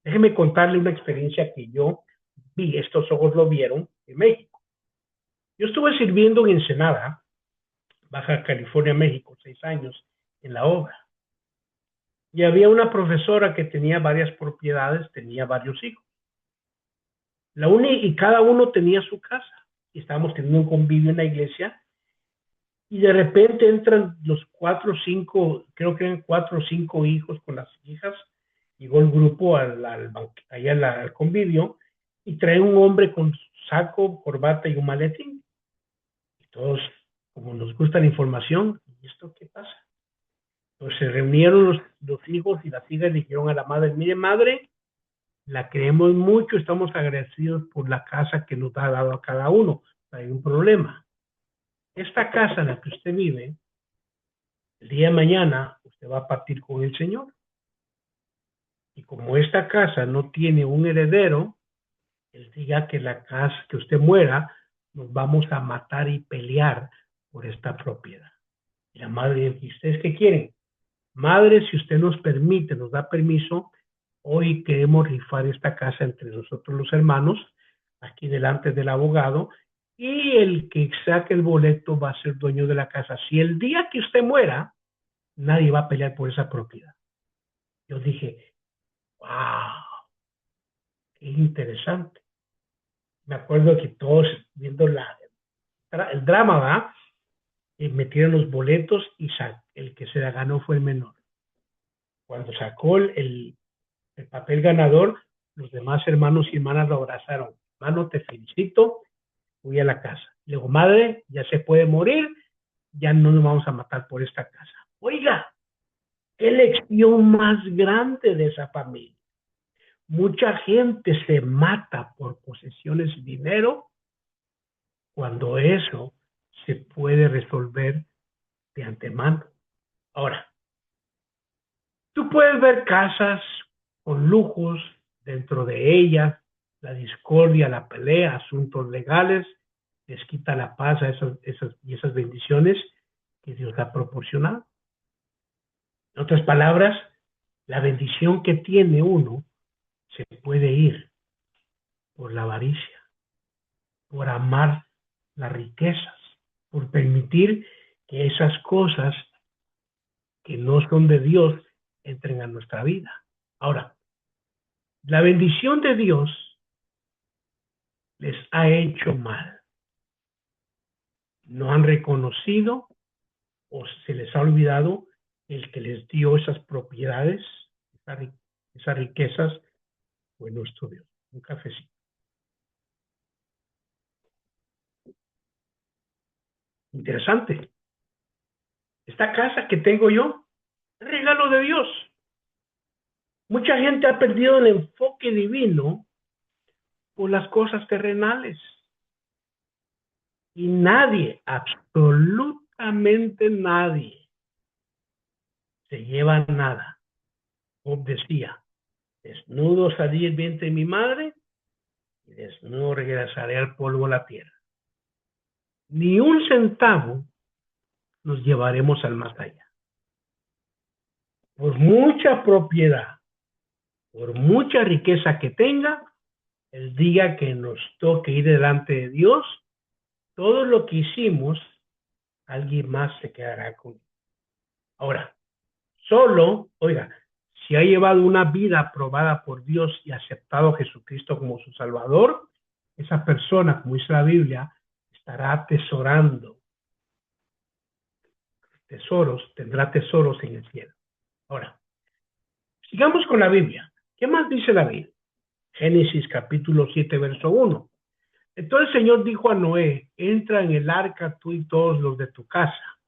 Déjeme contarle una experiencia que yo vi, estos ojos lo vieron en México. Yo estuve sirviendo en Ensenada, Baja California, México, 6 años en la obra. Y había una profesora que tenía varias propiedades, tenía varios hijos. Y cada uno tenía su casa. Y estábamos teniendo un convivio en la iglesia. Y de repente entran los 4 o 5, creo que eran 4 o 5 hijos con las hijas. Llegó el grupo allá al convivio y trae un hombre con saco, corbata y un maletín. Y todos, como nos gusta la información, ¿y esto qué pasa? Entonces se reunieron los hijos y las hijas le dijeron a la madre, mire madre, la queremos mucho, estamos agradecidos por la casa que nos ha dado a cada uno. Hay un problema. Esta casa en la que usted vive, el día de mañana usted va a partir con el Señor. Y como esta casa no tiene un heredero, el día que la casa, que usted muera, nos vamos a matar y pelear por esta propiedad. Y la madre dice, ¿ustedes qué quieren? Madre, si usted nos permite, nos da permiso, hoy queremos rifar esta casa entre nosotros los hermanos, aquí delante del abogado, y el que saque el boleto va a ser dueño de la casa. Si el día que usted muera, nadie va a pelear por esa propiedad. Yo dije, wow, qué interesante. Me acuerdo que todos viendo el drama, ¿verdad? Metieron los boletos y el que se la ganó fue el menor. Cuando sacó el papel ganador, los demás hermanos y hermanas lo abrazaron. Hermano, te felicito, voy a la casa. Le digo, madre, ya se puede morir, ya no nos vamos a matar por esta casa. Oiga, qué lección más grande de esa familia. Mucha gente se mata por posesiones y dinero cuando eso se puede resolver de antemano. Ahora, Tú puedes ver casas con lujos dentro de ellas, la discordia, la pelea, asuntos legales, les quita la paz a esas bendiciones que Dios ha proporcionado. En otras palabras, la bendición que tiene uno se puede ir por la avaricia, por amar las riquezas, por permitir que esas cosas que no son de Dios entren a nuestra vida. Ahora, la bendición de Dios les ha hecho mal. No han reconocido o se les ha olvidado el que les dio esas propiedades, esas riquezas, fue nuestro Dios. Un cafecito. Interesante. Esta casa que tengo yo, es regalo de Dios. Mucha gente ha perdido el enfoque divino por las cosas terrenales. Y nadie, absolutamente nadie, se lleva nada. Job decía, desnudo salí del vientre de mi madre y desnudo regresaré al polvo de la tierra. Ni un centavo nos llevaremos al más allá. Por mucha propiedad, por mucha riqueza que tenga, el día que nos toque ir delante de Dios, todo lo que hicimos, alguien más se quedará con él. Ahora, solo, oiga, si ha llevado una vida aprobada por Dios y aceptado a Jesucristo como su Salvador, esa persona, como dice la Biblia, estará atesorando tesoros, tendrá tesoros en el cielo. Ahora, sigamos con la Biblia. ¿Qué más dice la Biblia? Génesis capítulo 7, verso 1. Entonces el Señor dijo a Noé, entra en el arca tú y todos los de tu casa,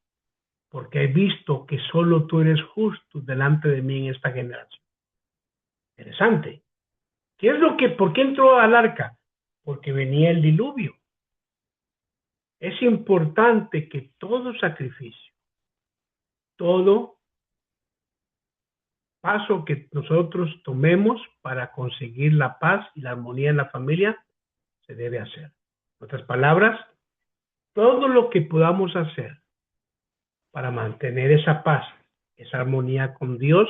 porque he visto que solo tú eres justo delante de mí en esta generación. Interesante. ¿Por qué entró al arca? Porque venía el diluvio. Es importante que todo sacrificio, todo paso que nosotros tomemos para conseguir la paz y la armonía en la familia, se debe hacer. En otras palabras, todo lo que podamos hacer para mantener esa paz, esa armonía con Dios,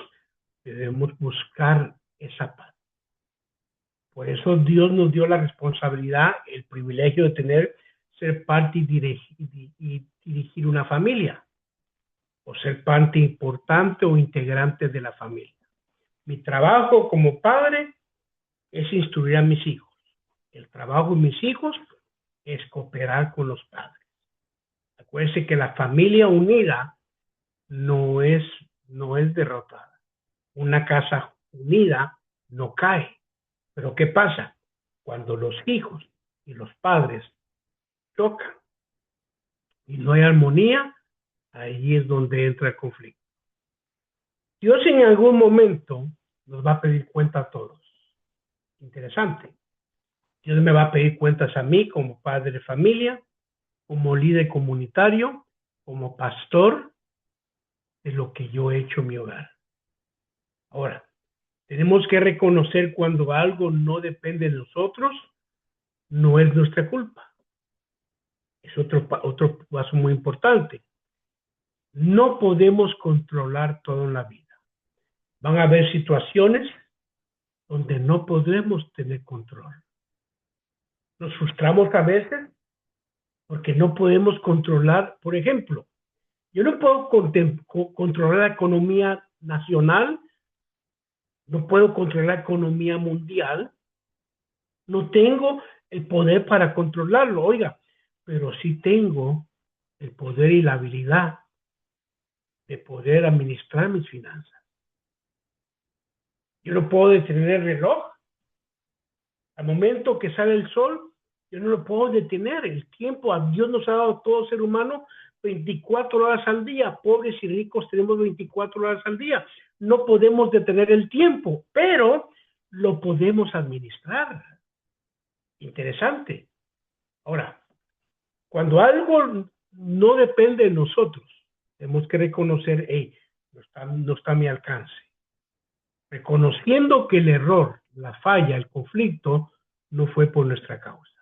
debemos buscar esa paz. Por eso Dios nos dio la responsabilidad, el privilegio de ser parte y dirigir una familia, o ser parte importante o integrante de la familia. Mi trabajo como padre es instruir a mis hijos. El trabajo de mis hijos es cooperar con los padres. Acuérdense que la familia unida no es derrotada. Una casa unida no cae. Pero ¿qué pasa? Cuando los hijos y los padres chocan y no hay armonía, ahí es donde entra el conflicto. Dios en algún momento nos va a pedir cuenta a todos. Interesante. Dios me va a pedir cuentas a mí como padre de familia, como líder comunitario, como pastor, de lo que yo he hecho en mi hogar. Ahora, tenemos que reconocer cuando algo no depende de nosotros, no es nuestra culpa. Es otro paso muy importante. No podemos controlar todo en la vida. Van a haber situaciones donde no podremos tener control. Nos frustramos a veces porque no podemos controlar, por ejemplo, yo no puedo controlar la economía nacional, no puedo controlar la economía mundial, no tengo el poder para controlarlo, oiga, pero sí tengo el poder y la habilidad de poder administrar mis finanzas. Yo no puedo detener el reloj. Al momento que sale el sol, yo no lo puedo detener. El tiempo, a Dios nos ha dado todo ser humano 24 horas al día. Pobres y ricos tenemos 24 horas al día. No podemos detener el tiempo, pero lo podemos administrar. Interesante. Ahora, cuando algo no depende de nosotros, tenemos que reconocer, no está a mi alcance. reconociendo que el error, la falla, el conflicto no fue por nuestra causa.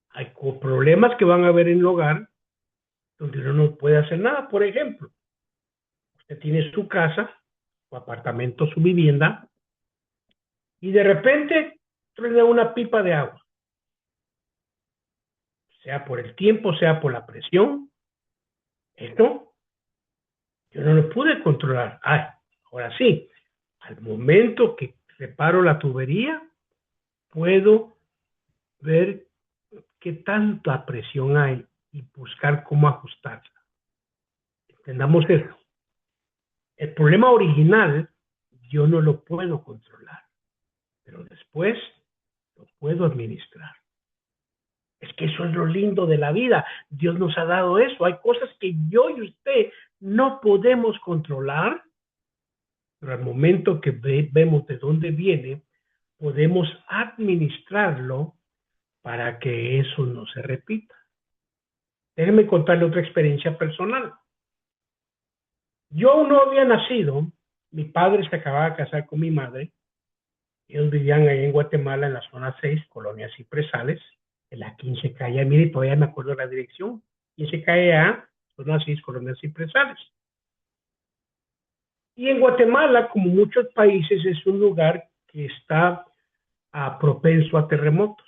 Hay problemas que van a haber en el hogar donde uno no puede hacer nada. Por ejemplo, usted tiene su casa, su apartamento, su vivienda, y de repente truena una pipa de agua, sea por el tiempo, sea por la presión. Esto yo no lo pude controlar. Ahora sí, al momento que reparo la tubería, puedo ver qué tanta presión hay y buscar cómo ajustarla. Entendamos eso. El problema original yo no lo puedo controlar, pero después lo puedo administrar. Es que eso es lo lindo de la vida. Dios nos ha dado eso. Hay cosas que yo y usted no podemos controlar, pero al momento que vemos de dónde viene, podemos administrarlo para que eso no se repita. Déjenme contarle otra experiencia personal. Yo aún no había nacido, mi padre se acababa de casar con mi madre, ellos vivían ahí en Guatemala, en la zona 6, Colonia Cipresales, en la 15 calle, mire, todavía me acuerdo la dirección, 15 calle A, zona 6, Colonia Cipresales. Y en Guatemala, como muchos países, es un lugar que está propenso a terremotos.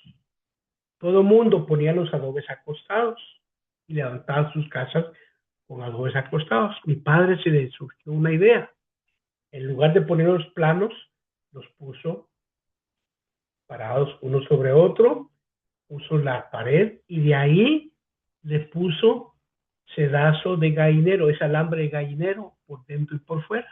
Todo el mundo ponía los adobes acostados y levantaban sus casas con adobes acostados. Mi padre se le surgió una idea. En lugar de poner los planos, los puso parados uno sobre otro, puso la pared y de ahí le puso sedazo de gallinero, ese alambre de gallinero por dentro y por fuera.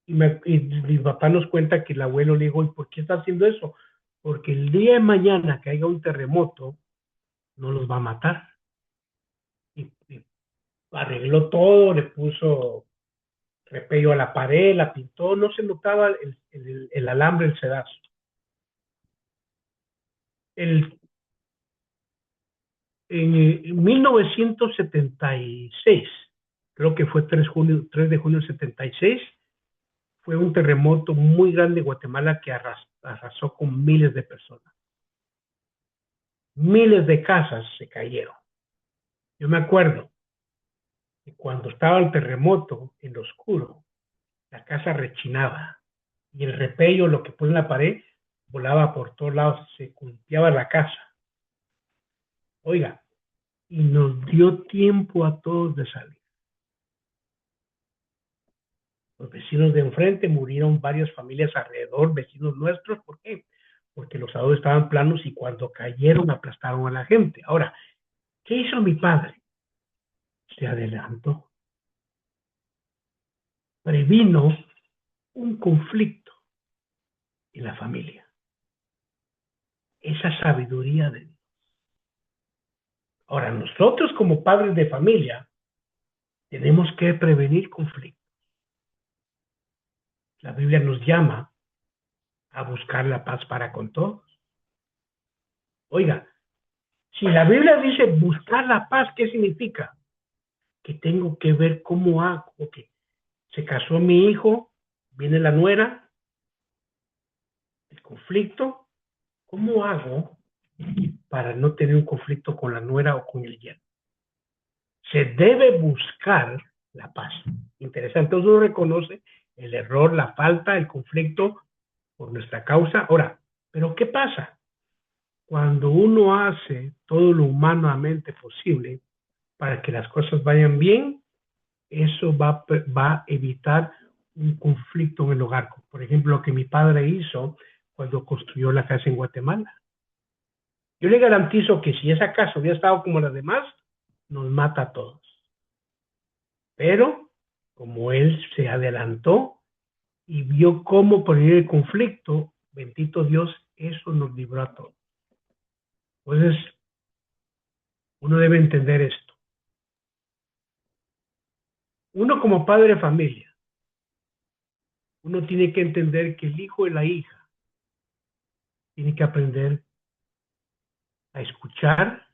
Y mi papá nos cuenta que el abuelo le dijo, ¿y por qué está haciendo eso? Porque el día de mañana que haya un terremoto, no los va a matar. Y arregló todo, le puso repello a la pared, la pintó, no se notaba el alambre, el sedazo. En 1976, creo que fue 3 de junio del 76, fue un terremoto muy grande en Guatemala que arrasó con miles de personas. Miles de casas se cayeron. Yo me acuerdo que cuando estaba el terremoto en lo oscuro, la casa rechinaba y el repello, lo que pone en la pared, volaba por todos lados, se golpeaba la casa. Oiga, y nos dio tiempo a todos de salir. Los vecinos de enfrente murieron varias familias alrededor, vecinos nuestros. ¿Por qué? Porque los adobes estaban planos y cuando cayeron aplastaron a la gente. Ahora, ¿qué hizo mi padre? Se adelantó. Previno un conflicto en la familia. Esa sabiduría de Dios. Ahora, nosotros como padres de familia tenemos que prevenir conflictos. La Biblia nos llama a buscar la paz para con todos. Oiga, si la Biblia dice buscar la paz, ¿qué significa? Que tengo que ver cómo hago. Okay. Se casó mi hijo, viene la nuera, el conflicto. ¿Cómo hago para no tener un conflicto con la nuera o con el yerno? Se debe buscar la paz. Interesante, entonces uno reconoce el error, la falta, el conflicto por nuestra causa. Ahora, ¿pero qué pasa? Cuando uno hace todo lo humanamente posible para que las cosas vayan bien, eso va a evitar un conflicto en el hogar. Por ejemplo, lo que mi padre hizo cuando construyó la casa en Guatemala. Yo le garantizo que si esa casa hubiera estado como las demás, nos mata a todos. Pero, como él se adelantó y vio cómo poner el conflicto, bendito Dios, eso nos libró a todos. Entonces, uno debe entender esto. Uno como padre de familia, uno tiene que entender que el hijo y la hija tiene que aprender a escuchar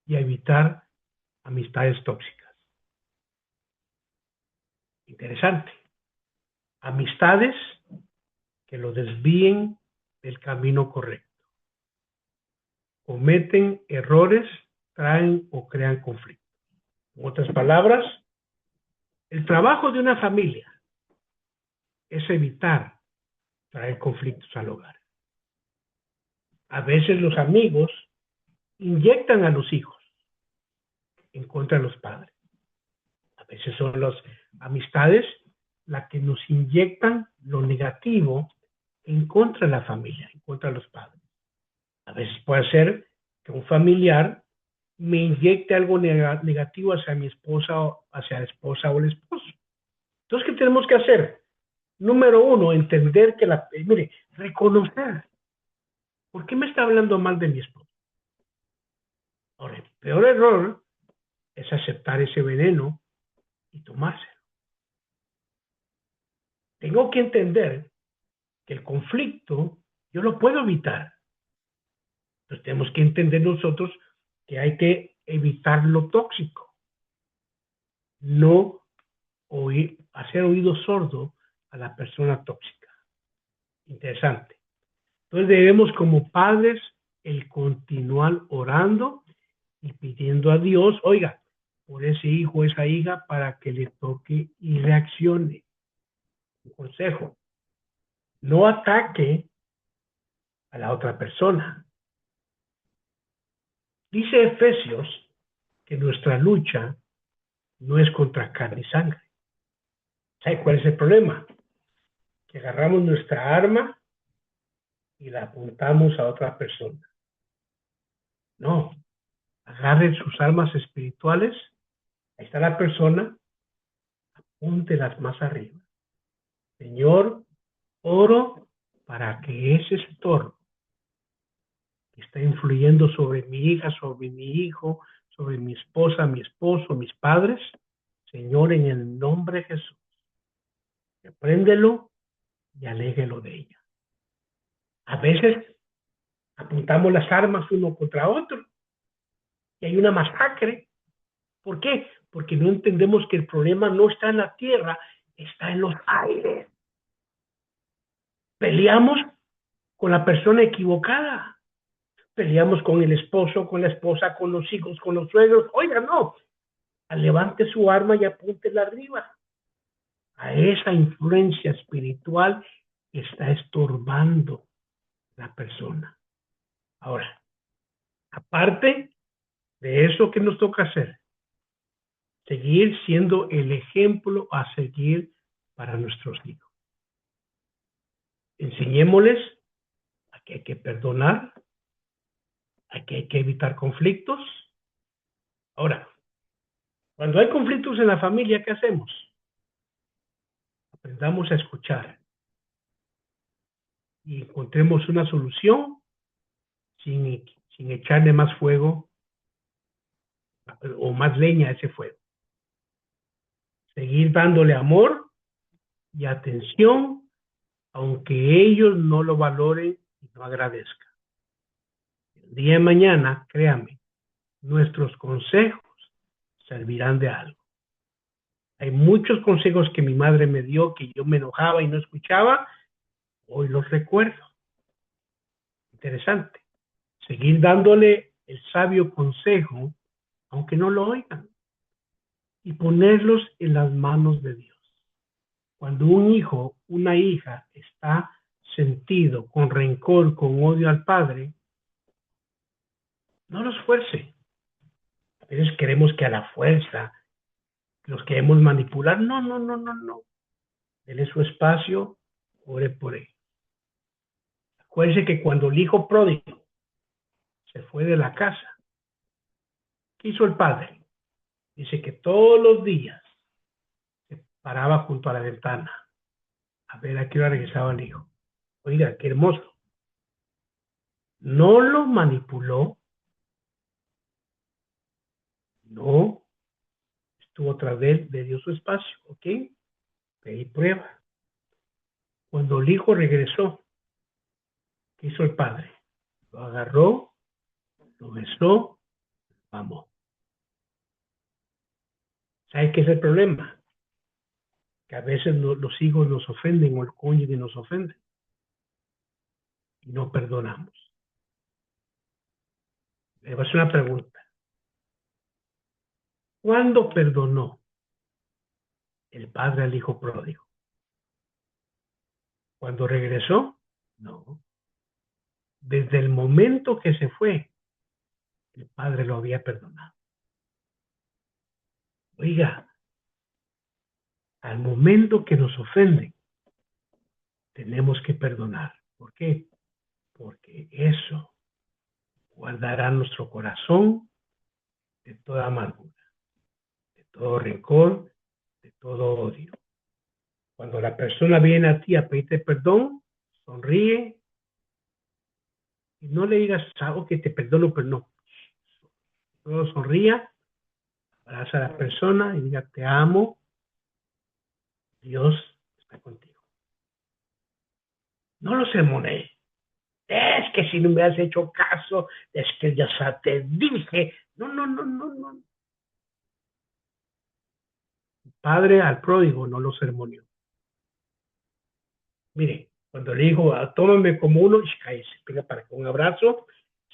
y a evitar amistades tóxicas. Interesante. Amistades que lo desvíen del camino correcto. Cometen errores, traen o crean conflictos. En otras palabras, el trabajo de una familia es evitar traer conflictos al hogar. A veces los amigos inyectan a los hijos en contra de los padres. A veces son las amistades las que nos inyectan lo negativo en contra de la familia, en contra de los padres. A veces puede ser que un familiar me inyecte algo negativo hacia mi esposa o hacia la esposa o el esposo. Entonces, ¿qué tenemos que hacer? Número uno, entender que mire, reconocer. ¿Por qué me está hablando mal de mi esposo? Ahora, el peor error es aceptar ese veneno y tomárselo. Tengo que entender que el conflicto yo lo puedo evitar. Entonces tenemos que entender nosotros que hay que evitar lo tóxico. No hacer oído sordo a la persona tóxica. Interesante. Entonces debemos como padres el continuar orando y pidiendo a Dios, oiga, por ese hijo o esa hija para que le toque y reaccione. Un consejo, no ataque a la otra persona. Dice Efesios que nuestra lucha no es contra carne y sangre. ¿Sabe cuál es el problema? Que agarramos nuestra arma y la apuntamos a otra persona. No, agarren sus armas espirituales, ahí está la persona, apúntelas más arriba. Señor, oro para que ese estorbo que está influyendo sobre mi hija, sobre mi hijo, sobre mi esposa, mi esposo, mis padres, Señor, en el nombre de Jesús, repréndelo y aléguelo de ella. A veces apuntamos las armas uno contra otro y hay una masacre. ¿Por qué? Porque no entendemos que el problema no está en la tierra, está en los aires. Peleamos con la persona equivocada. Peleamos con el esposo, con la esposa, con los hijos, con los suegros. Oiga, no. Levante su arma y apúntela arriba. A esa influencia espiritual que está estorbando la persona. Ahora, aparte de eso que nos toca hacer, seguir siendo el ejemplo a seguir para nuestros hijos. Enseñémosles a que hay que perdonar, a que hay que evitar conflictos. Ahora, cuando hay conflictos en la familia, ¿qué hacemos? Aprendamos a escuchar y encontremos una solución sin echarle más fuego o más leña a ese fuego. Seguir dándole amor y atención, aunque ellos no lo valoren y no agradezcan. El día de mañana, créame, nuestros consejos servirán de algo. Hay muchos consejos que mi madre me dio que yo me enojaba y no escuchaba, hoy los recuerdo. Interesante. Seguir dándole el sabio consejo, aunque no lo oigan, y ponerlos en las manos de Dios. Cuando un hijo, una hija está sentido con rencor, con odio al padre, no los fuerce. A veces queremos que a la fuerza los queremos manipular. No. Denle su espacio, ore por él. Acuérdense que cuando el hijo pródigo se fue de la casa, ¿qué hizo el padre? Dice que todos los días se paraba junto a la ventana a ver a qué hora regresaba el hijo. Oiga, qué hermoso. No lo manipuló, no estuvo tras de él, le dio su espacio, ¿ok? Pedí prueba. Cuando el hijo regresó, ¿qué hizo el padre? Lo agarró, lo besó, lo amó. ¿Sabe qué es el problema? Que a veces los hijos nos ofenden o el cónyuge nos ofende. y no perdonamos. Le voy a hacer una pregunta. ¿Cuándo perdonó el padre al hijo pródigo? ¿Cuando regresó? No. Desde el momento que se fue, el padre lo había perdonado. Oiga, al momento que nos ofenden, tenemos que perdonar. ¿Por qué? Porque eso guardará nuestro corazón de toda amargura, de todo rencor, de todo odio. Cuando la persona viene a ti a pedirte perdón, sonríe y no le digas algo que te perdono, pero no. Solo sonría, abraza a la persona y diga, te amo, Dios está contigo. No lo sermonees. Es que si no me has hecho caso, es que ya te dije. No, no, no, no, no. Padre al pródigo no lo sermoneó. Mire, cuando le dijo, tómame como uno, y cállese, venga para que un abrazo,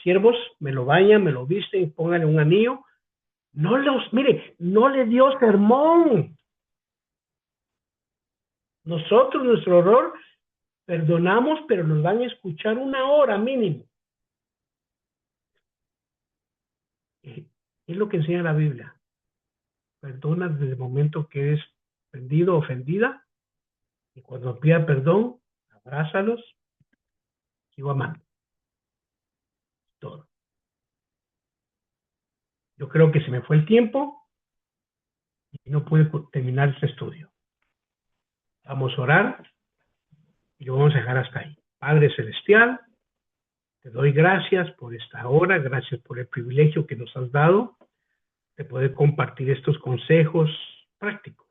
siervos, me lo bañan, me lo visten, pónganle un anillo. Mire, no le dio sermón. Nosotros, nuestro error, perdonamos, pero nos van a escuchar 1 hora mínimo. Es lo que enseña la Biblia. Perdona desde el momento que eres ofendido, ofendida, y cuando pida perdón, abrázalos, sigo amando. Todo. Yo creo que se me fue el tiempo y no pude terminar este estudio. Vamos a orar y lo vamos a dejar hasta ahí. Padre Celestial, te doy gracias por esta hora, gracias por el privilegio que nos has dado de poder compartir estos consejos prácticos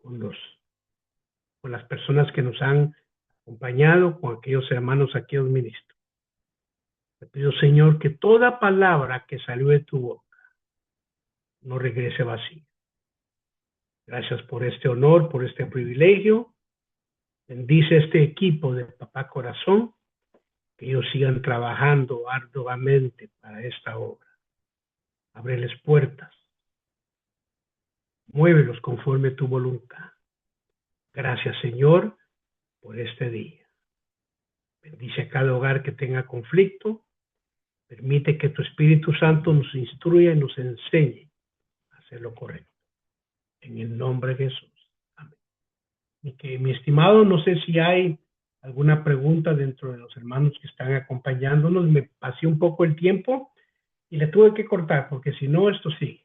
con las personas que nos han acompañado, con aquellos hermanos aquí los ministros. Te pido, Señor, que toda palabra que salió de tu boca no regrese vacía. Gracias por este honor, por este privilegio. Bendice este equipo de Papá Corazón, que ellos sigan trabajando arduamente para esta obra. Ábreles puertas. Muévelos conforme a tu voluntad. Gracias, Señor, por este día. Bendice a cada hogar que tenga conflicto. Permite que tu Espíritu Santo nos instruya y nos enseñe a hacer lo correcto. En el nombre de Jesús. Amén. Mi estimado, no sé si hay alguna pregunta dentro de los hermanos que están acompañándonos. Me pasé un poco el tiempo y le tuve que cortar porque si no, esto sigue.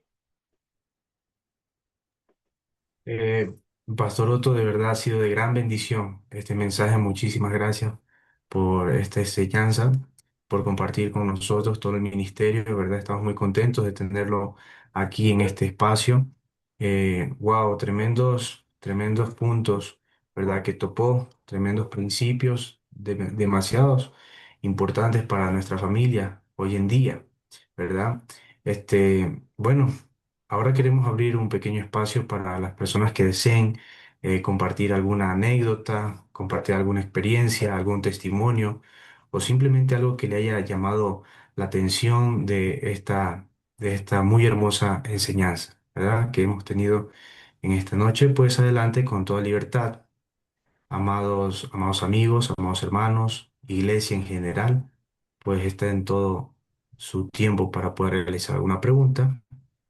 Eh, Pastor Otto, de verdad ha sido de gran bendición este mensaje. Muchísimas gracias por esta enseñanza, por compartir con nosotros todo el ministerio. De verdad estamos muy contentos de tenerlo aquí en este espacio. Wow, tremendos, tremendos puntos, ¿verdad? Que topó, tremendos principios, demasiados importantes para nuestra familia hoy en día, ¿verdad? Bueno. Ahora queremos abrir un pequeño espacio para las personas que deseen compartir alguna anécdota, compartir alguna experiencia, algún testimonio o simplemente algo que le haya llamado la atención de esta muy hermosa enseñanza, ¿verdad? Que hemos tenido en esta noche. Pues adelante con toda libertad. Amados, amados amigos, amados hermanos, iglesia en general, pues está en todo su tiempo para poder realizar alguna pregunta.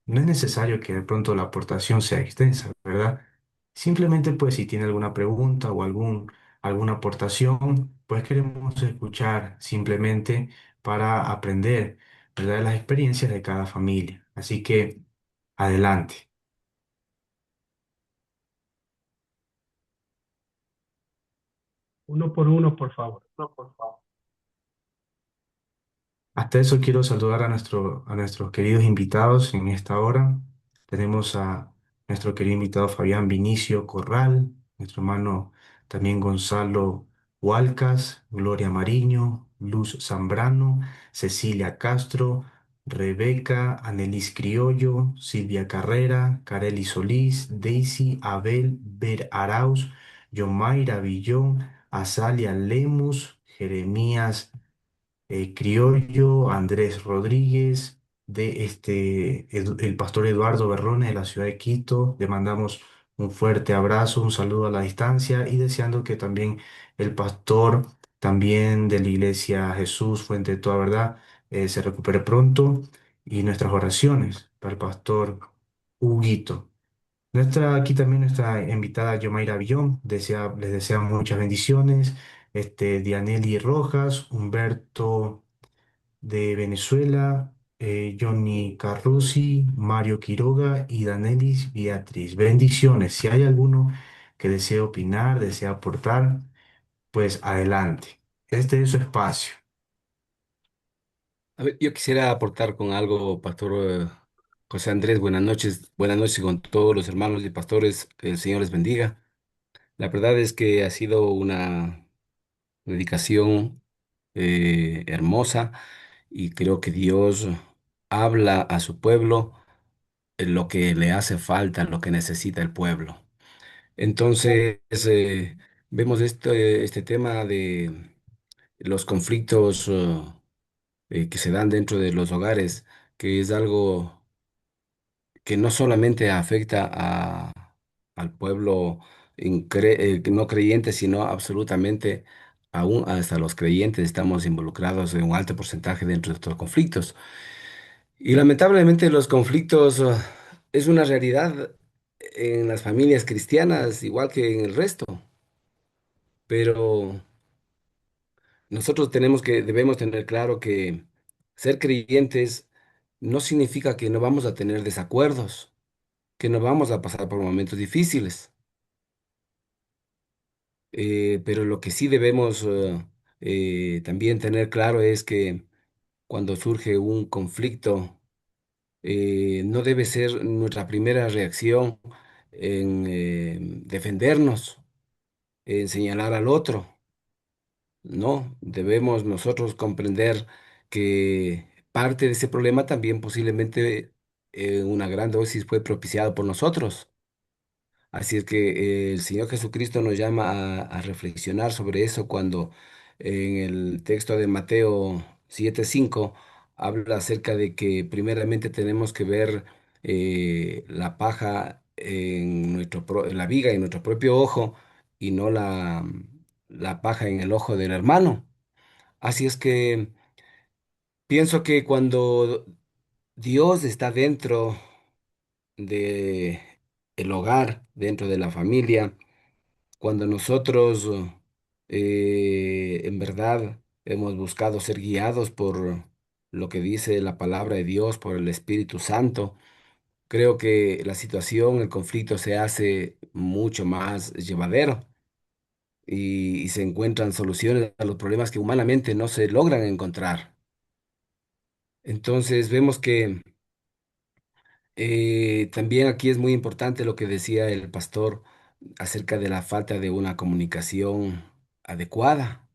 No es necesario que de pronto la aportación sea extensa, ¿verdad? Simplemente, pues, si tiene alguna pregunta o alguna aportación, pues queremos escuchar simplemente para aprender, ¿verdad? De las experiencias de cada familia. Así que, adelante. Uno por uno, por favor. Hasta eso quiero saludar a nuestros queridos invitados en esta hora. Tenemos a nuestro querido invitado Fabián Vinicio Corral, nuestro hermano también Gonzalo Hualcas, Gloria Mariño, Luz Zambrano, Cecilia Castro, Rebeca, Anelis Criollo, Silvia Carrera, Carely Solís, Daisy, Abel, Ver Arauz, Yomaira Villón, Azalia Lemus, Jeremías Criollo, Andrés Rodríguez, el pastor Eduardo Berrone de la ciudad de Quito. Le mandamos un fuerte abrazo, un saludo a la distancia y deseando que también el pastor, también de la iglesia Jesús, Fuente de Toda Verdad, se recupere pronto y nuestras oraciones para el pastor Huguito. Aquí también nuestra invitada Yomaira Villón les desea muchas bendiciones. Dianely Rojas, Humberto de Venezuela, Johnny Carruzzi, Mario Quiroga y Danelis Beatriz. Bendiciones. Si hay alguno que desee opinar, desea aportar, pues adelante. Este es su espacio. A ver, yo quisiera aportar con algo, Pastor José Andrés. Buenas noches con todos los hermanos y pastores, que el Señor les bendiga. La verdad es que ha sido una dedicación hermosa y creo que Dios habla a su pueblo en lo que le hace falta, lo que necesita el pueblo. Entonces, vemos este tema de los conflictos que se dan dentro de los hogares, que es algo que no solamente afecta al pueblo no creyente, sino absolutamente aún hasta los creyentes estamos involucrados en un alto porcentaje dentro de estos conflictos. Y lamentablemente los conflictos es una realidad en las familias cristianas, igual que en el resto, pero nosotros debemos tener claro que ser creyentes no significa que no vamos a tener desacuerdos, que no vamos a pasar por momentos difíciles. Pero lo que sí debemos también tener claro es que cuando surge un conflicto, no debe ser nuestra primera reacción en defendernos, en señalar al otro. No, debemos nosotros comprender que parte de ese problema también posiblemente una gran dosis fue propiciado por nosotros. Así es que el Señor Jesucristo nos llama a reflexionar sobre eso cuando en el texto de Mateo 7:5 habla acerca de que primeramente tenemos que ver la paja en la viga en nuestro propio ojo y no la paja en el ojo del hermano. Así es que pienso que cuando Dios está dentro de el hogar, dentro de la familia, cuando nosotros en verdad hemos buscado ser guiados por lo que dice la palabra de Dios, por el Espíritu Santo, creo que la situación, el conflicto se hace mucho más llevadero y se encuentran soluciones a los problemas que humanamente no se logran encontrar. Entonces vemos que también aquí es muy importante lo que decía el pastor acerca de la falta de una comunicación adecuada.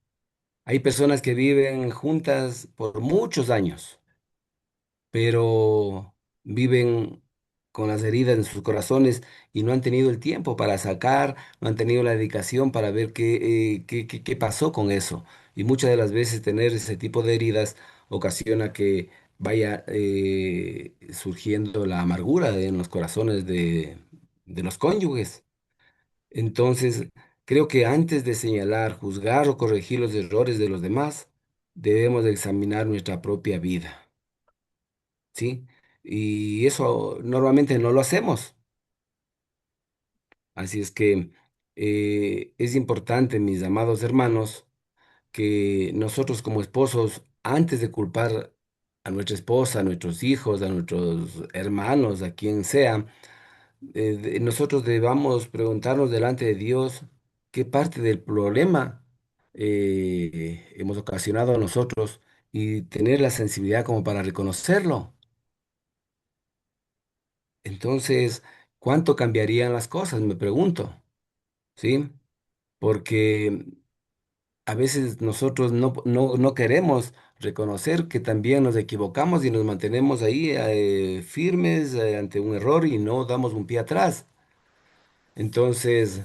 Hay personas que viven juntas por muchos años, pero viven con las heridas en sus corazones y no han tenido el tiempo para sacar, no han tenido la dedicación para ver qué pasó con eso. Y muchas de las veces tener ese tipo de heridas ocasiona que vaya surgiendo la amargura en los corazones de los cónyuges. Entonces, creo que antes de señalar, juzgar o corregir los errores de los demás, debemos de examinar nuestra propia vida, ¿sí? Y eso normalmente no lo hacemos. Así es que es importante, mis amados hermanos, que nosotros como esposos, antes de culpar a nuestra esposa, a nuestros hijos, a nuestros hermanos, a quien sea, nosotros debamos preguntarnos delante de Dios qué parte del problema hemos ocasionado a nosotros y tener la sensibilidad como para reconocerlo. Entonces, ¿cuánto cambiarían las cosas? Me pregunto, ¿sí? Porque a veces nosotros no queremos reconocer que también nos equivocamos y nos mantenemos ahí firmes ante un error y no damos un pie atrás. Entonces,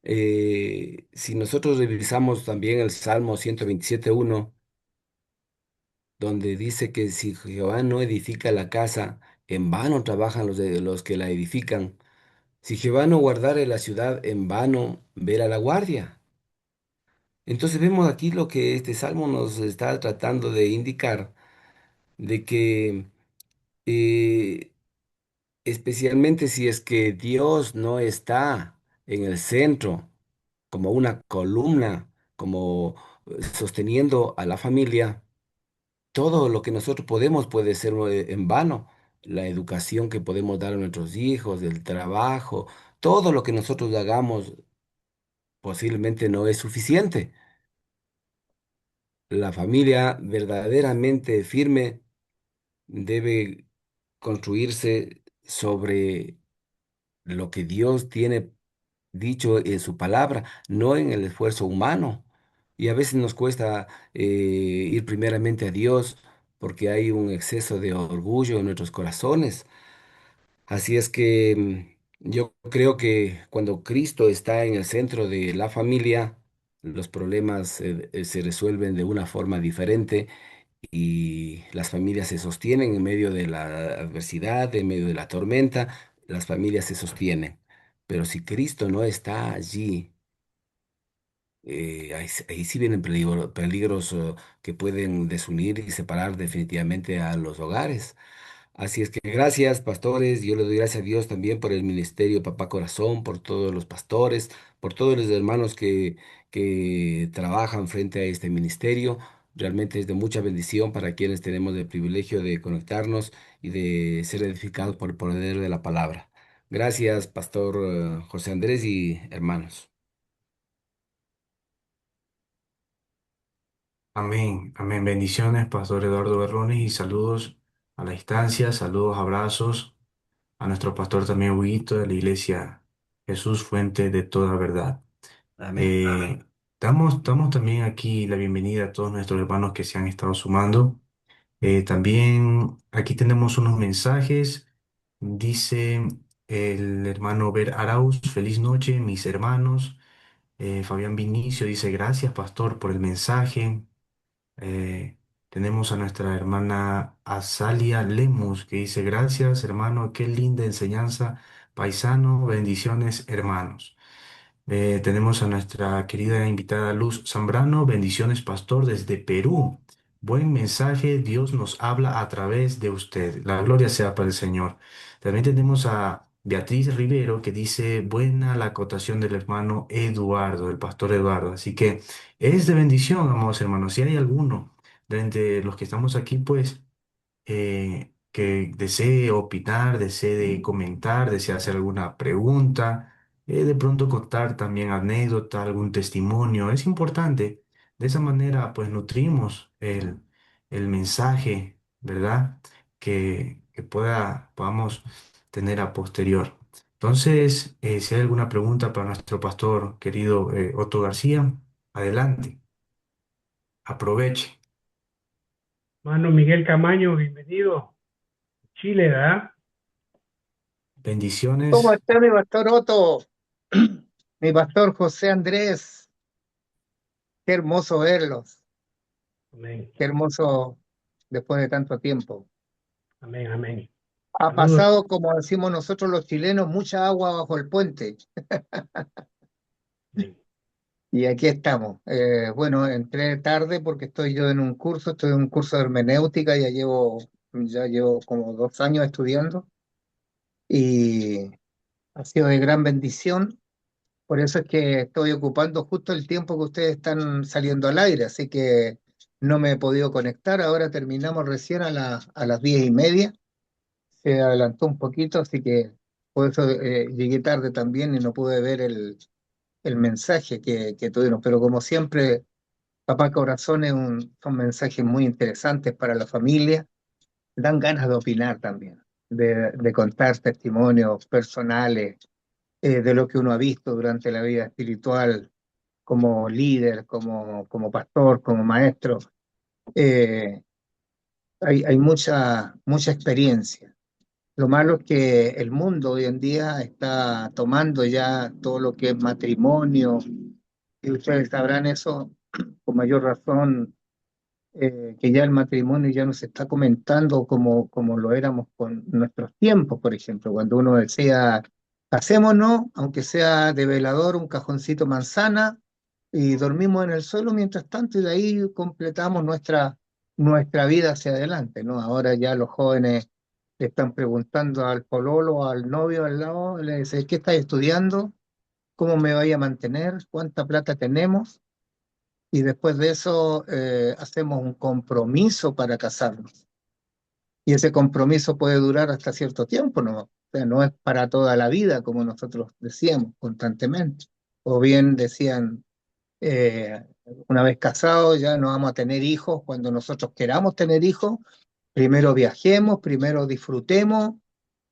Si nosotros revisamos también el Salmo 127:1, donde dice que si Jehová no edifica la casa, en vano trabajan los que la edifican. Si Jehová no guardare la ciudad, en vano vela la guardia. Entonces vemos aquí lo que este salmo nos está tratando de indicar, de que eh, especialmente si es que Dios no está en el centro, como una columna, como sosteniendo a la familia, todo lo que nosotros podemos puede ser en vano. La educación que podemos dar a nuestros hijos, el trabajo, todo lo que nosotros hagamos posiblemente no es suficiente. La familia verdaderamente firme debe construirse sobre lo que Dios tiene dicho en su palabra, no en el esfuerzo humano. Y a veces nos cuesta ir primeramente a Dios porque hay un exceso de orgullo en nuestros corazones. Así es que yo creo que cuando Cristo está en el centro de la familia, los problemas se resuelven de una forma diferente y las familias se sostienen en medio de la adversidad, en medio de la tormenta, las familias se sostienen. Pero si Cristo no está allí, ahí sí vienen peligros que pueden desunir y separar definitivamente a los hogares. Así es que gracias, pastores. Yo le doy gracias a Dios también por el ministerio Papá Corazón, por todos los pastores, por todos los hermanos que trabajan frente a este ministerio. Realmente es de mucha bendición para quienes tenemos el privilegio de conectarnos y de ser edificados por el poder de la palabra. Gracias, Pastor José Andrés y hermanos. Amén, amén. Bendiciones, Pastor Eduardo Berrones, y saludos a la distancia, saludos, abrazos a nuestro pastor también Huguito de la iglesia Jesús, fuente de toda verdad. Amén. Damos también aquí la bienvenida a todos nuestros hermanos que se han estado sumando. También aquí tenemos unos mensajes. Dice el hermano Ver Arauz, feliz noche, mis hermanos. Fabián Vinicio dice, gracias, pastor, por el mensaje. Eh, Tenemos a nuestra hermana Azalia Lemus que dice, gracias, hermano, qué linda enseñanza, paisano, bendiciones, hermanos. Tenemos a nuestra querida invitada Luz Zambrano. Bendiciones, pastor, desde Perú. Buen mensaje, Dios nos habla a través de usted. La gloria sea para el Señor. También tenemos a Beatriz Rivero que dice, buena la acotación del hermano Eduardo, el pastor Eduardo. Así que es de bendición, amados hermanos. Si hay alguno de entre los que estamos aquí, pues que desee opinar, desee comentar, desee hacer alguna pregunta, de pronto contar también anécdota, algún testimonio, es importante. De esa manera, pues nutrimos el mensaje, ¿verdad? Que podamos tener a posterior. Entonces, si hay alguna pregunta para nuestro pastor querido Otto García, adelante, aproveche. Hermano Miguel Camaño, bienvenido. Chile, ¿verdad? ¿Cómo Bendiciones. está mi pastor Otto? Mi pastor José Andrés, qué hermoso verlos, Amén, qué hermoso después de tanto tiempo. amén, amén. Ha Saludos. pasado, como decimos nosotros los chilenos, mucha agua bajo el puente Amén. y aquí estamos. Bueno, entré tarde porque estoy yo en un curso, estoy en un curso de hermenéutica, ya llevo como 2 años estudiando y ha sido de gran bendición. Por eso es que estoy ocupando justo el tiempo que ustedes están saliendo al aire, así que no me he podido conectar. Ahora terminamos recién a las 10:30. Se adelantó un poquito, así que por eso llegué tarde también y no pude ver el mensaje que tuvieron. Pero como siempre, Papá Corazón son mensajes muy interesantes para la familia. Dan ganas de opinar también, de contar testimonios personales, de lo que uno ha visto durante la vida espiritual como líder, como pastor, como maestro. Hay mucha experiencia. Lo malo es que el mundo hoy en día está tomando ya todo lo que es matrimonio, y ustedes sabrán eso con mayor razón, que ya el matrimonio ya no se está comentando como lo éramos con nuestros tiempos, por ejemplo, cuando uno decía, casémonos, aunque sea de velador, un cajoncito manzana, y dormimos en el suelo mientras tanto, y de ahí completamos nuestra vida hacia adelante, ¿no? Ahora ya los jóvenes le están preguntando al pololo, al novio al lado, le dice, ¿qué estás estudiando? ¿Cómo me voy a mantener? ¿Cuánta plata tenemos? Y después de eso hacemos un compromiso para casarnos. Y ese compromiso puede durar hasta cierto tiempo, ¿no? O sea, no es para toda la vida, como nosotros decíamos constantemente. O bien decían, eh, una vez casados ya no vamos a tener hijos cuando nosotros queramos tener hijos. Primero viajemos, primero disfrutemos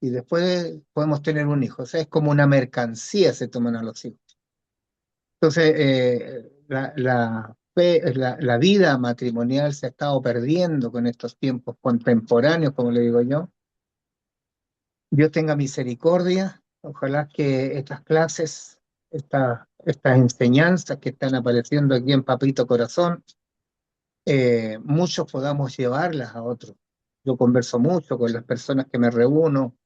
y después podemos tener un hijo. O sea, es como una mercancía se toman a los hijos. Entonces, la vida matrimonial se ha estado perdiendo con estos tiempos contemporáneos, como le digo yo. Dios tenga misericordia. Ojalá que estas clases, estas enseñanzas que están apareciendo aquí en Papito Corazón, muchos podamos llevarlas a otros. Yo converso mucho con las personas que me reúno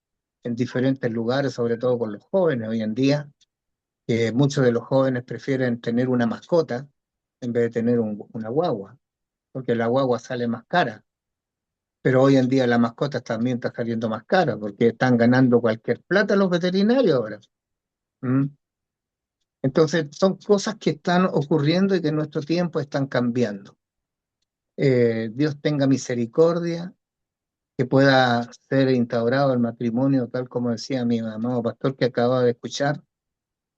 en diferentes lugares, sobre todo con los jóvenes hoy en día, que muchos de los jóvenes prefieren tener una mascota en vez de tener una guagua, porque la guagua sale más cara. Pero hoy en día la mascota también está saliendo más cara, porque están ganando cualquier plata los veterinarios ahora. ¿Mm? Entonces son cosas que están ocurriendo y que en nuestro tiempo están cambiando. Dios tenga misericordia, que pueda ser instaurado el matrimonio, tal como decía mi amado pastor que acaba de escuchar,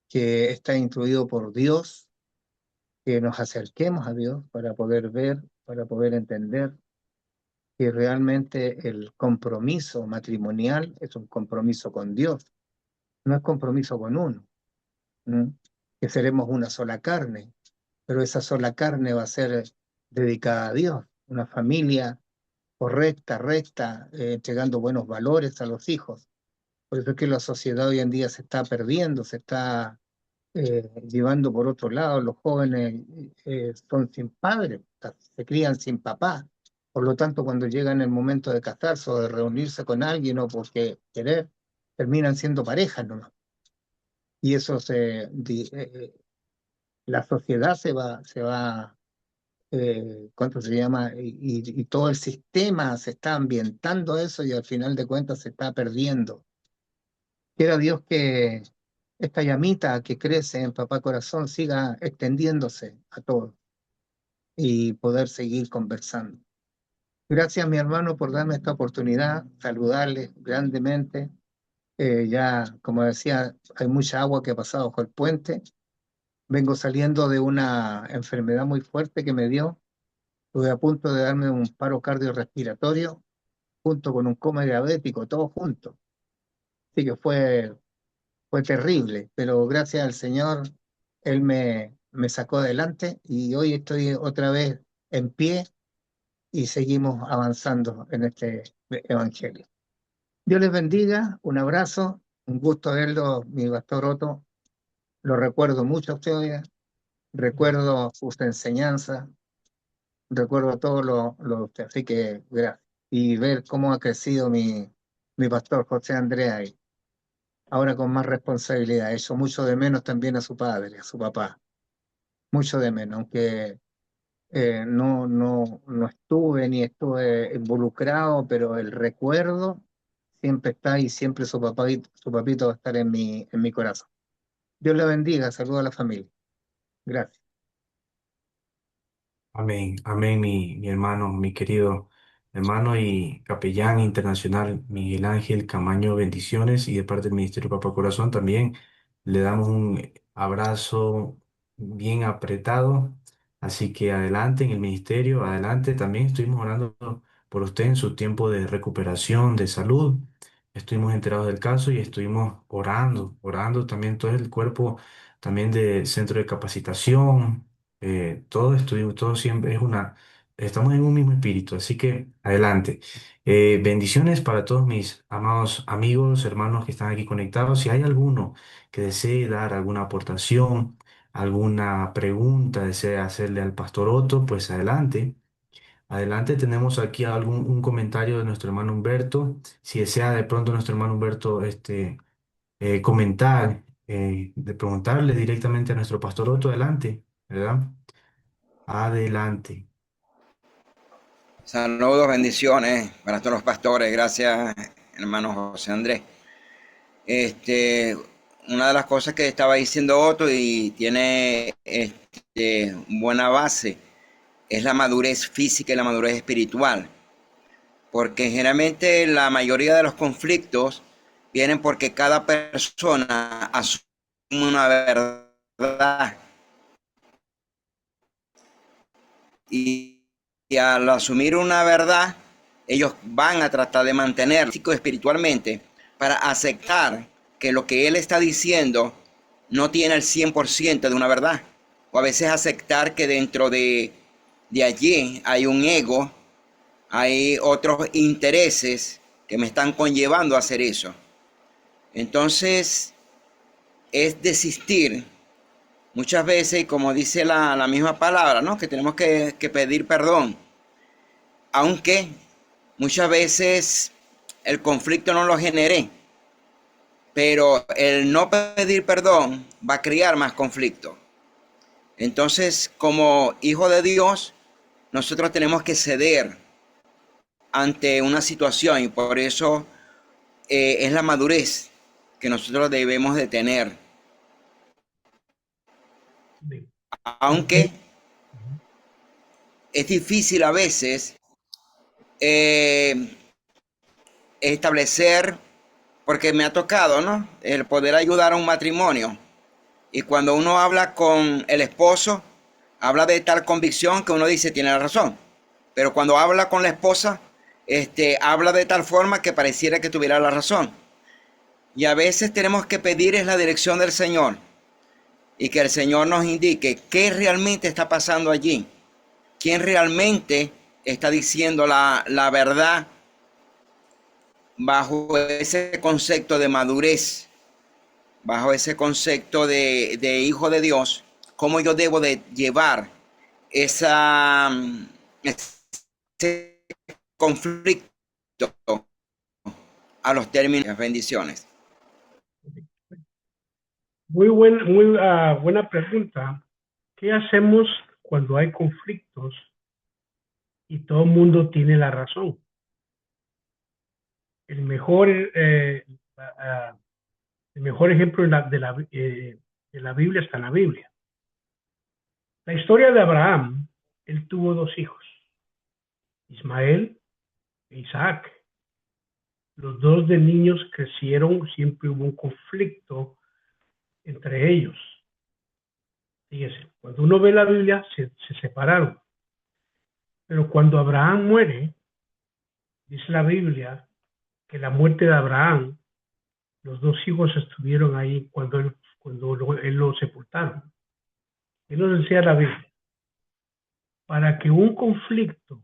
que está instruido por Dios, que nos acerquemos a Dios para poder ver, para poder entender que realmente el compromiso matrimonial es un compromiso con Dios, no es compromiso con uno, ¿no? Que seremos una sola carne, pero esa sola carne va a ser dedicada a Dios, una familia correcta, recta, entregando buenos valores a los hijos. Por eso es que la sociedad hoy en día se está perdiendo, se está llevando por otro lado, los jóvenes son sin padre, se crían sin papá. Por lo tanto, cuando llegan el momento de casarse o de reunirse con alguien o porque querer, terminan siendo parejas nomás. Y eso la sociedad se va, ¿cuánto se llama? Y todo el sistema se está ambientando a eso y al final de cuentas se está perdiendo. Quiera Dios que esta llamita que crece en Papá Corazón siga extendiéndose a todos y poder seguir conversando. Gracias, mi hermano, por darme esta oportunidad, saludarles grandemente. Ya, como decía, hay mucha agua que ha pasado bajo el puente. Vengo saliendo de una enfermedad muy fuerte que me dio. Estuve a punto de darme un paro cardiorrespiratorio junto con un coma diabético, todo junto. Así que fue terrible, pero gracias al Señor, Él me sacó adelante y hoy estoy otra vez en pie y seguimos avanzando en este evangelio. Dios les bendiga, un abrazo, un gusto verlo, mi pastor Otto. Lo recuerdo mucho a ustedes, recuerdo sus enseñanzas, recuerdo todo lo de usted, así que gracias. Y ver cómo ha crecido mi pastor José Andrea ahí, ahora con más responsabilidad. Eso mucho de menos también a su padre, a su papá, mucho de menos, aunque no estuve ni estuve involucrado, pero el recuerdo siempre está y siempre su papito va a estar en mi corazón. Dios le bendiga, saludo a la familia. Gracias. Amén, amén, mi hermano, mi querido hermano y capellán internacional Miguel Ángel Camaño, bendiciones y de parte del Ministerio Papa Corazón también le damos un abrazo bien apretado, así que adelante en el ministerio, adelante, también estuvimos orando por usted en su tiempo de recuperación de salud, estuvimos enterados del caso y estuvimos orando también todo el cuerpo también del centro de capacitación todo esto, todo siempre es estamos en un mismo espíritu, así que adelante. Bendiciones para todos mis amados amigos, hermanos que están aquí conectados. Si hay alguno que desee dar alguna aportación, alguna pregunta, desea hacerle al pastor Otto, pues adelante. Adelante, tenemos aquí un comentario de nuestro hermano Humberto. Si desea de pronto nuestro hermano Humberto comentar, de preguntarle directamente a nuestro pastor Otto, adelante, ¿verdad? Adelante. Saludos, bendiciones para todos los pastores. Gracias, hermano José Andrés. Una de las cosas que estaba diciendo Otto y tiene buena base es la madurez física y la madurez espiritual. Porque generalmente la mayoría de los conflictos vienen porque cada persona asume una verdad y al asumir una verdad, ellos van a tratar de mantener espiritualmente para aceptar que lo que él está diciendo no tiene el 100% de una verdad. O a veces aceptar que dentro de allí hay un ego, hay otros intereses que me están conllevando a hacer eso. Entonces, es desistir muchas veces, como dice la misma palabra, ¿no? Que tenemos que pedir perdón. Aunque muchas veces el conflicto no lo generé, pero el no pedir perdón va a crear más conflicto. Entonces, como hijo de Dios, nosotros tenemos que ceder ante una situación y por eso es la madurez que nosotros debemos de tener. Sí. Aunque es difícil a veces establecer, porque me ha tocado, ¿no? El poder ayudar a un matrimonio. Y cuando uno habla con el esposo, habla de tal convicción que uno dice tiene la razón. Pero cuando habla con la esposa, habla de tal forma que pareciera que tuviera la razón. Y a veces tenemos que pedir es la dirección del Señor y que el Señor nos indique qué realmente está pasando allí, quién realmente está diciendo la verdad bajo ese concepto de madurez, bajo ese concepto de hijo de Dios, cómo yo debo de llevar ese conflicto a los términos de bendiciones. Buena pregunta. ¿Qué hacemos cuando hay conflictos y todo el mundo tiene la razón? El mejor, el mejor ejemplo de la Biblia está en la Biblia. La historia de Abraham, él tuvo dos hijos, Ismael e Isaac. Los dos de niños crecieron, siempre hubo un conflicto entre ellos. Fíjese, cuando uno ve la Biblia, se separaron. Pero cuando Abraham muere, dice la Biblia que la muerte de Abraham, los dos hijos estuvieron ahí cuando él lo sepultaron. Él nos decía la Biblia, para que un conflicto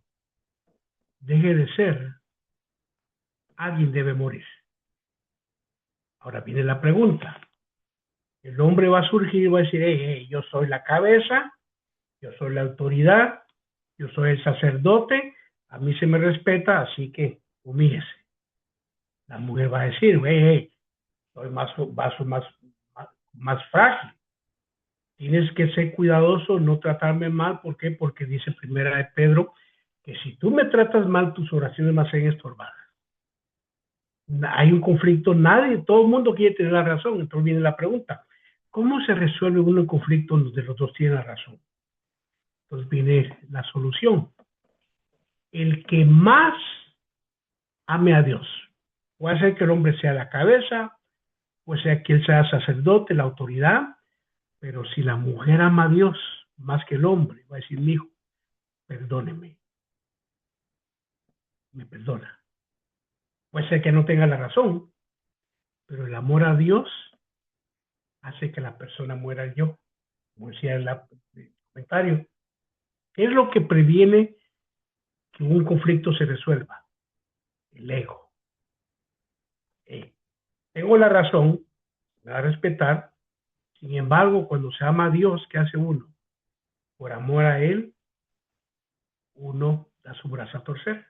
deje de ser, alguien debe morir. Ahora viene la pregunta. El hombre va a surgir y va a decir, hey, yo soy la cabeza, yo soy la autoridad, yo soy el sacerdote, a mí se me respeta, así que humíllese. La mujer va a decir, hey, soy más frágil. Tienes que ser cuidadoso, no tratarme mal. ¿Por qué? Porque dice primera de Pedro que si tú me tratas mal, tus oraciones me hacen estorbadas. Hay un conflicto, todo el mundo quiere tener la razón. Entonces viene la pregunta, ¿cómo se resuelve un conflicto donde los dos tienen la razón? Entonces viene la solución. El que más ame a Dios, puede ser que el hombre sea la cabeza, puede ser que él sea sacerdote, la autoridad, pero si la mujer ama a Dios más que el hombre, va a decir, mi hijo, perdóneme, me perdona. Puede ser que no tenga la razón, pero el amor a Dios hace que la persona muera el yo, como decía en el comentario. ¿Qué es lo que previene que un conflicto se resuelva? El ego. Tengo la razón, me va a respetar. Sin embargo, cuando se ama a Dios, ¿qué hace uno? Por amor a Él, uno da su brazo a torcer.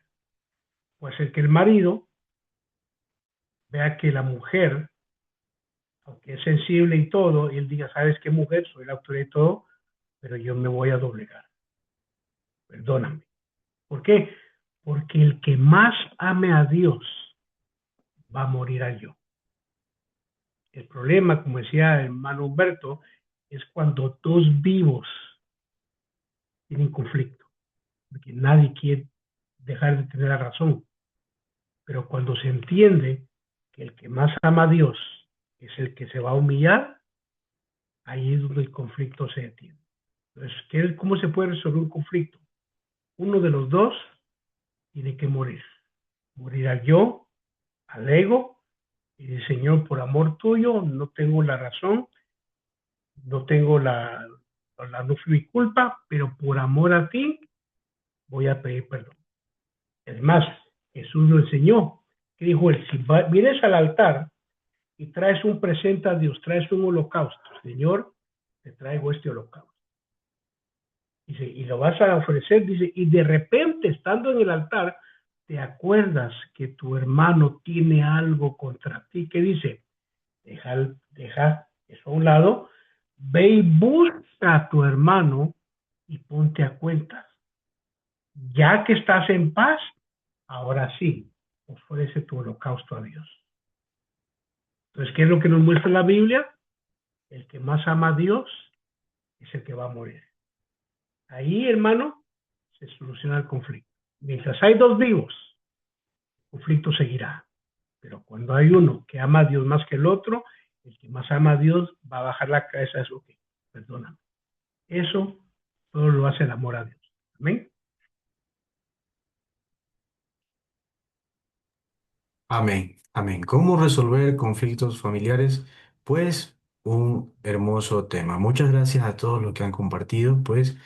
Puede ser que el marido vea que la mujer, aunque es sensible y todo, y él diga, ¿sabes qué, mujer? Soy la autoridad y todo, pero yo me voy a doblegar. Perdóname. ¿Por qué? Porque el que más ame a Dios va a morir a yo. El problema, como decía el hermano Humberto, es cuando dos vivos tienen conflicto, porque nadie quiere dejar de tener la razón. Pero cuando se entiende que el que más ama a Dios es el que se va a humillar, ahí es donde el conflicto se detiene. Entonces, ¿cómo se puede resolver un conflicto? Uno de los dos tiene que morir. Morir al yo, al ego, y decir, Señor, por amor tuyo, no tengo la razón, no tengo no fue mi culpa, pero por amor a ti voy a pedir perdón. Es más, Jesús lo enseñó, que dijo él, si vienes al altar y traes un presente a Dios, traes un holocausto, Señor, te traigo este holocausto. Dice, y lo vas a ofrecer, dice, y de repente, estando en el altar, te acuerdas que tu hermano tiene algo contra ti, que dice, deja eso a un lado, ve y busca a tu hermano y ponte a cuentas. Ya que estás en paz, ahora sí, ofrece tu holocausto a Dios. Entonces, ¿qué es lo que nos muestra la Biblia? El que más ama a Dios es el que va a morir. Ahí, hermano, se soluciona el conflicto. Mientras hay dos vivos, el conflicto seguirá. Pero cuando hay uno que ama a Dios más que el otro, el que más ama a Dios va a bajar la cabeza, es ok, perdóname. Eso todo lo hace el amor a Dios. Amén. Amén, amén. ¿Cómo resolver conflictos familiares? Pues un hermoso tema. Muchas gracias a todos los que han compartido. Pues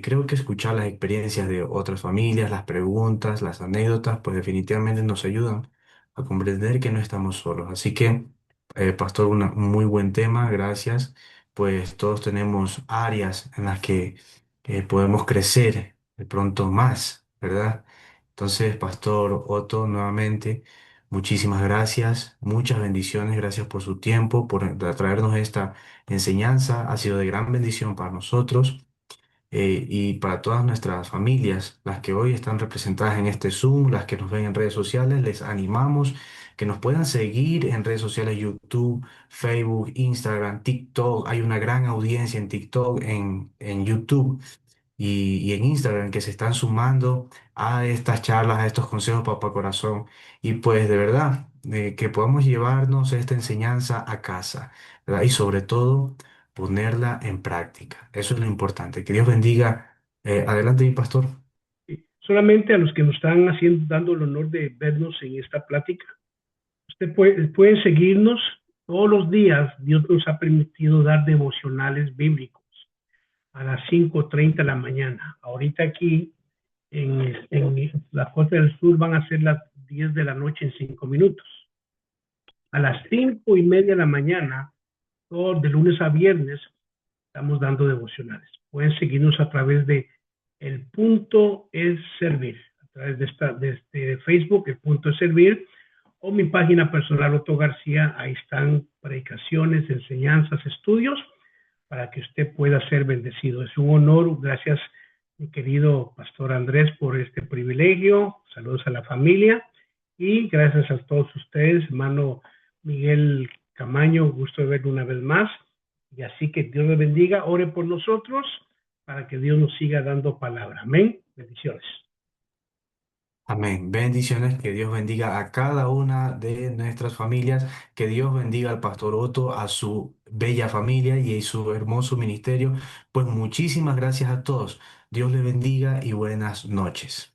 creo que escuchar las experiencias de otras familias, las preguntas, las anécdotas, pues definitivamente nos ayudan a comprender que no estamos solos. Así que, Pastor, un muy buen tema. Gracias. Pues todos tenemos áreas en las que podemos crecer de pronto más, ¿verdad? Entonces, Pastor Otto, nuevamente. Muchísimas gracias, muchas bendiciones, gracias por su tiempo, por traernos esta enseñanza. Ha sido de gran bendición para nosotros y para todas nuestras familias, las que hoy están representadas en este Zoom, las que nos ven en redes sociales. Les animamos que nos puedan seguir en redes sociales: YouTube, Facebook, Instagram, TikTok. Hay una gran audiencia en TikTok, en YouTube y en Instagram, que se están sumando a estas charlas, a estos consejos, Papá Corazón. Y pues de verdad, que podamos llevarnos esta enseñanza a casa, ¿verdad? Y sobre todo, ponerla en práctica. Eso es lo importante. Que Dios bendiga. Adelante, mi pastor. Solamente a los que nos están dando el honor de vernos en esta plática, pueden seguirnos todos los días. Dios nos ha permitido dar devocionales bíblicos a las 5:30 de la mañana. Ahorita aquí en la Costa del Sur van a ser las 10 de la noche en 5 minutos. A las 5:30 de la mañana, todo de lunes a viernes, estamos dando devocionales. Pueden seguirnos a través de El Punto es Servir, a través de este Facebook, El Punto es Servir, o mi página personal, Otto García. Ahí están predicaciones, enseñanzas, estudios, para que usted pueda ser bendecido. Es un honor. Gracias, mi querido Pastor Andrés, por este privilegio. Saludos a la familia y gracias a todos ustedes, hermano Miguel Camaño, gusto de verlo una vez más. Y así que Dios le bendiga. Ore por nosotros para que Dios nos siga dando palabra. Amén. Bendiciones. Amén. Bendiciones, que Dios bendiga a cada una de nuestras familias, que Dios bendiga al pastor Otto, a su bella familia y a su hermoso ministerio. Pues muchísimas gracias a todos. Dios le bendiga y buenas noches.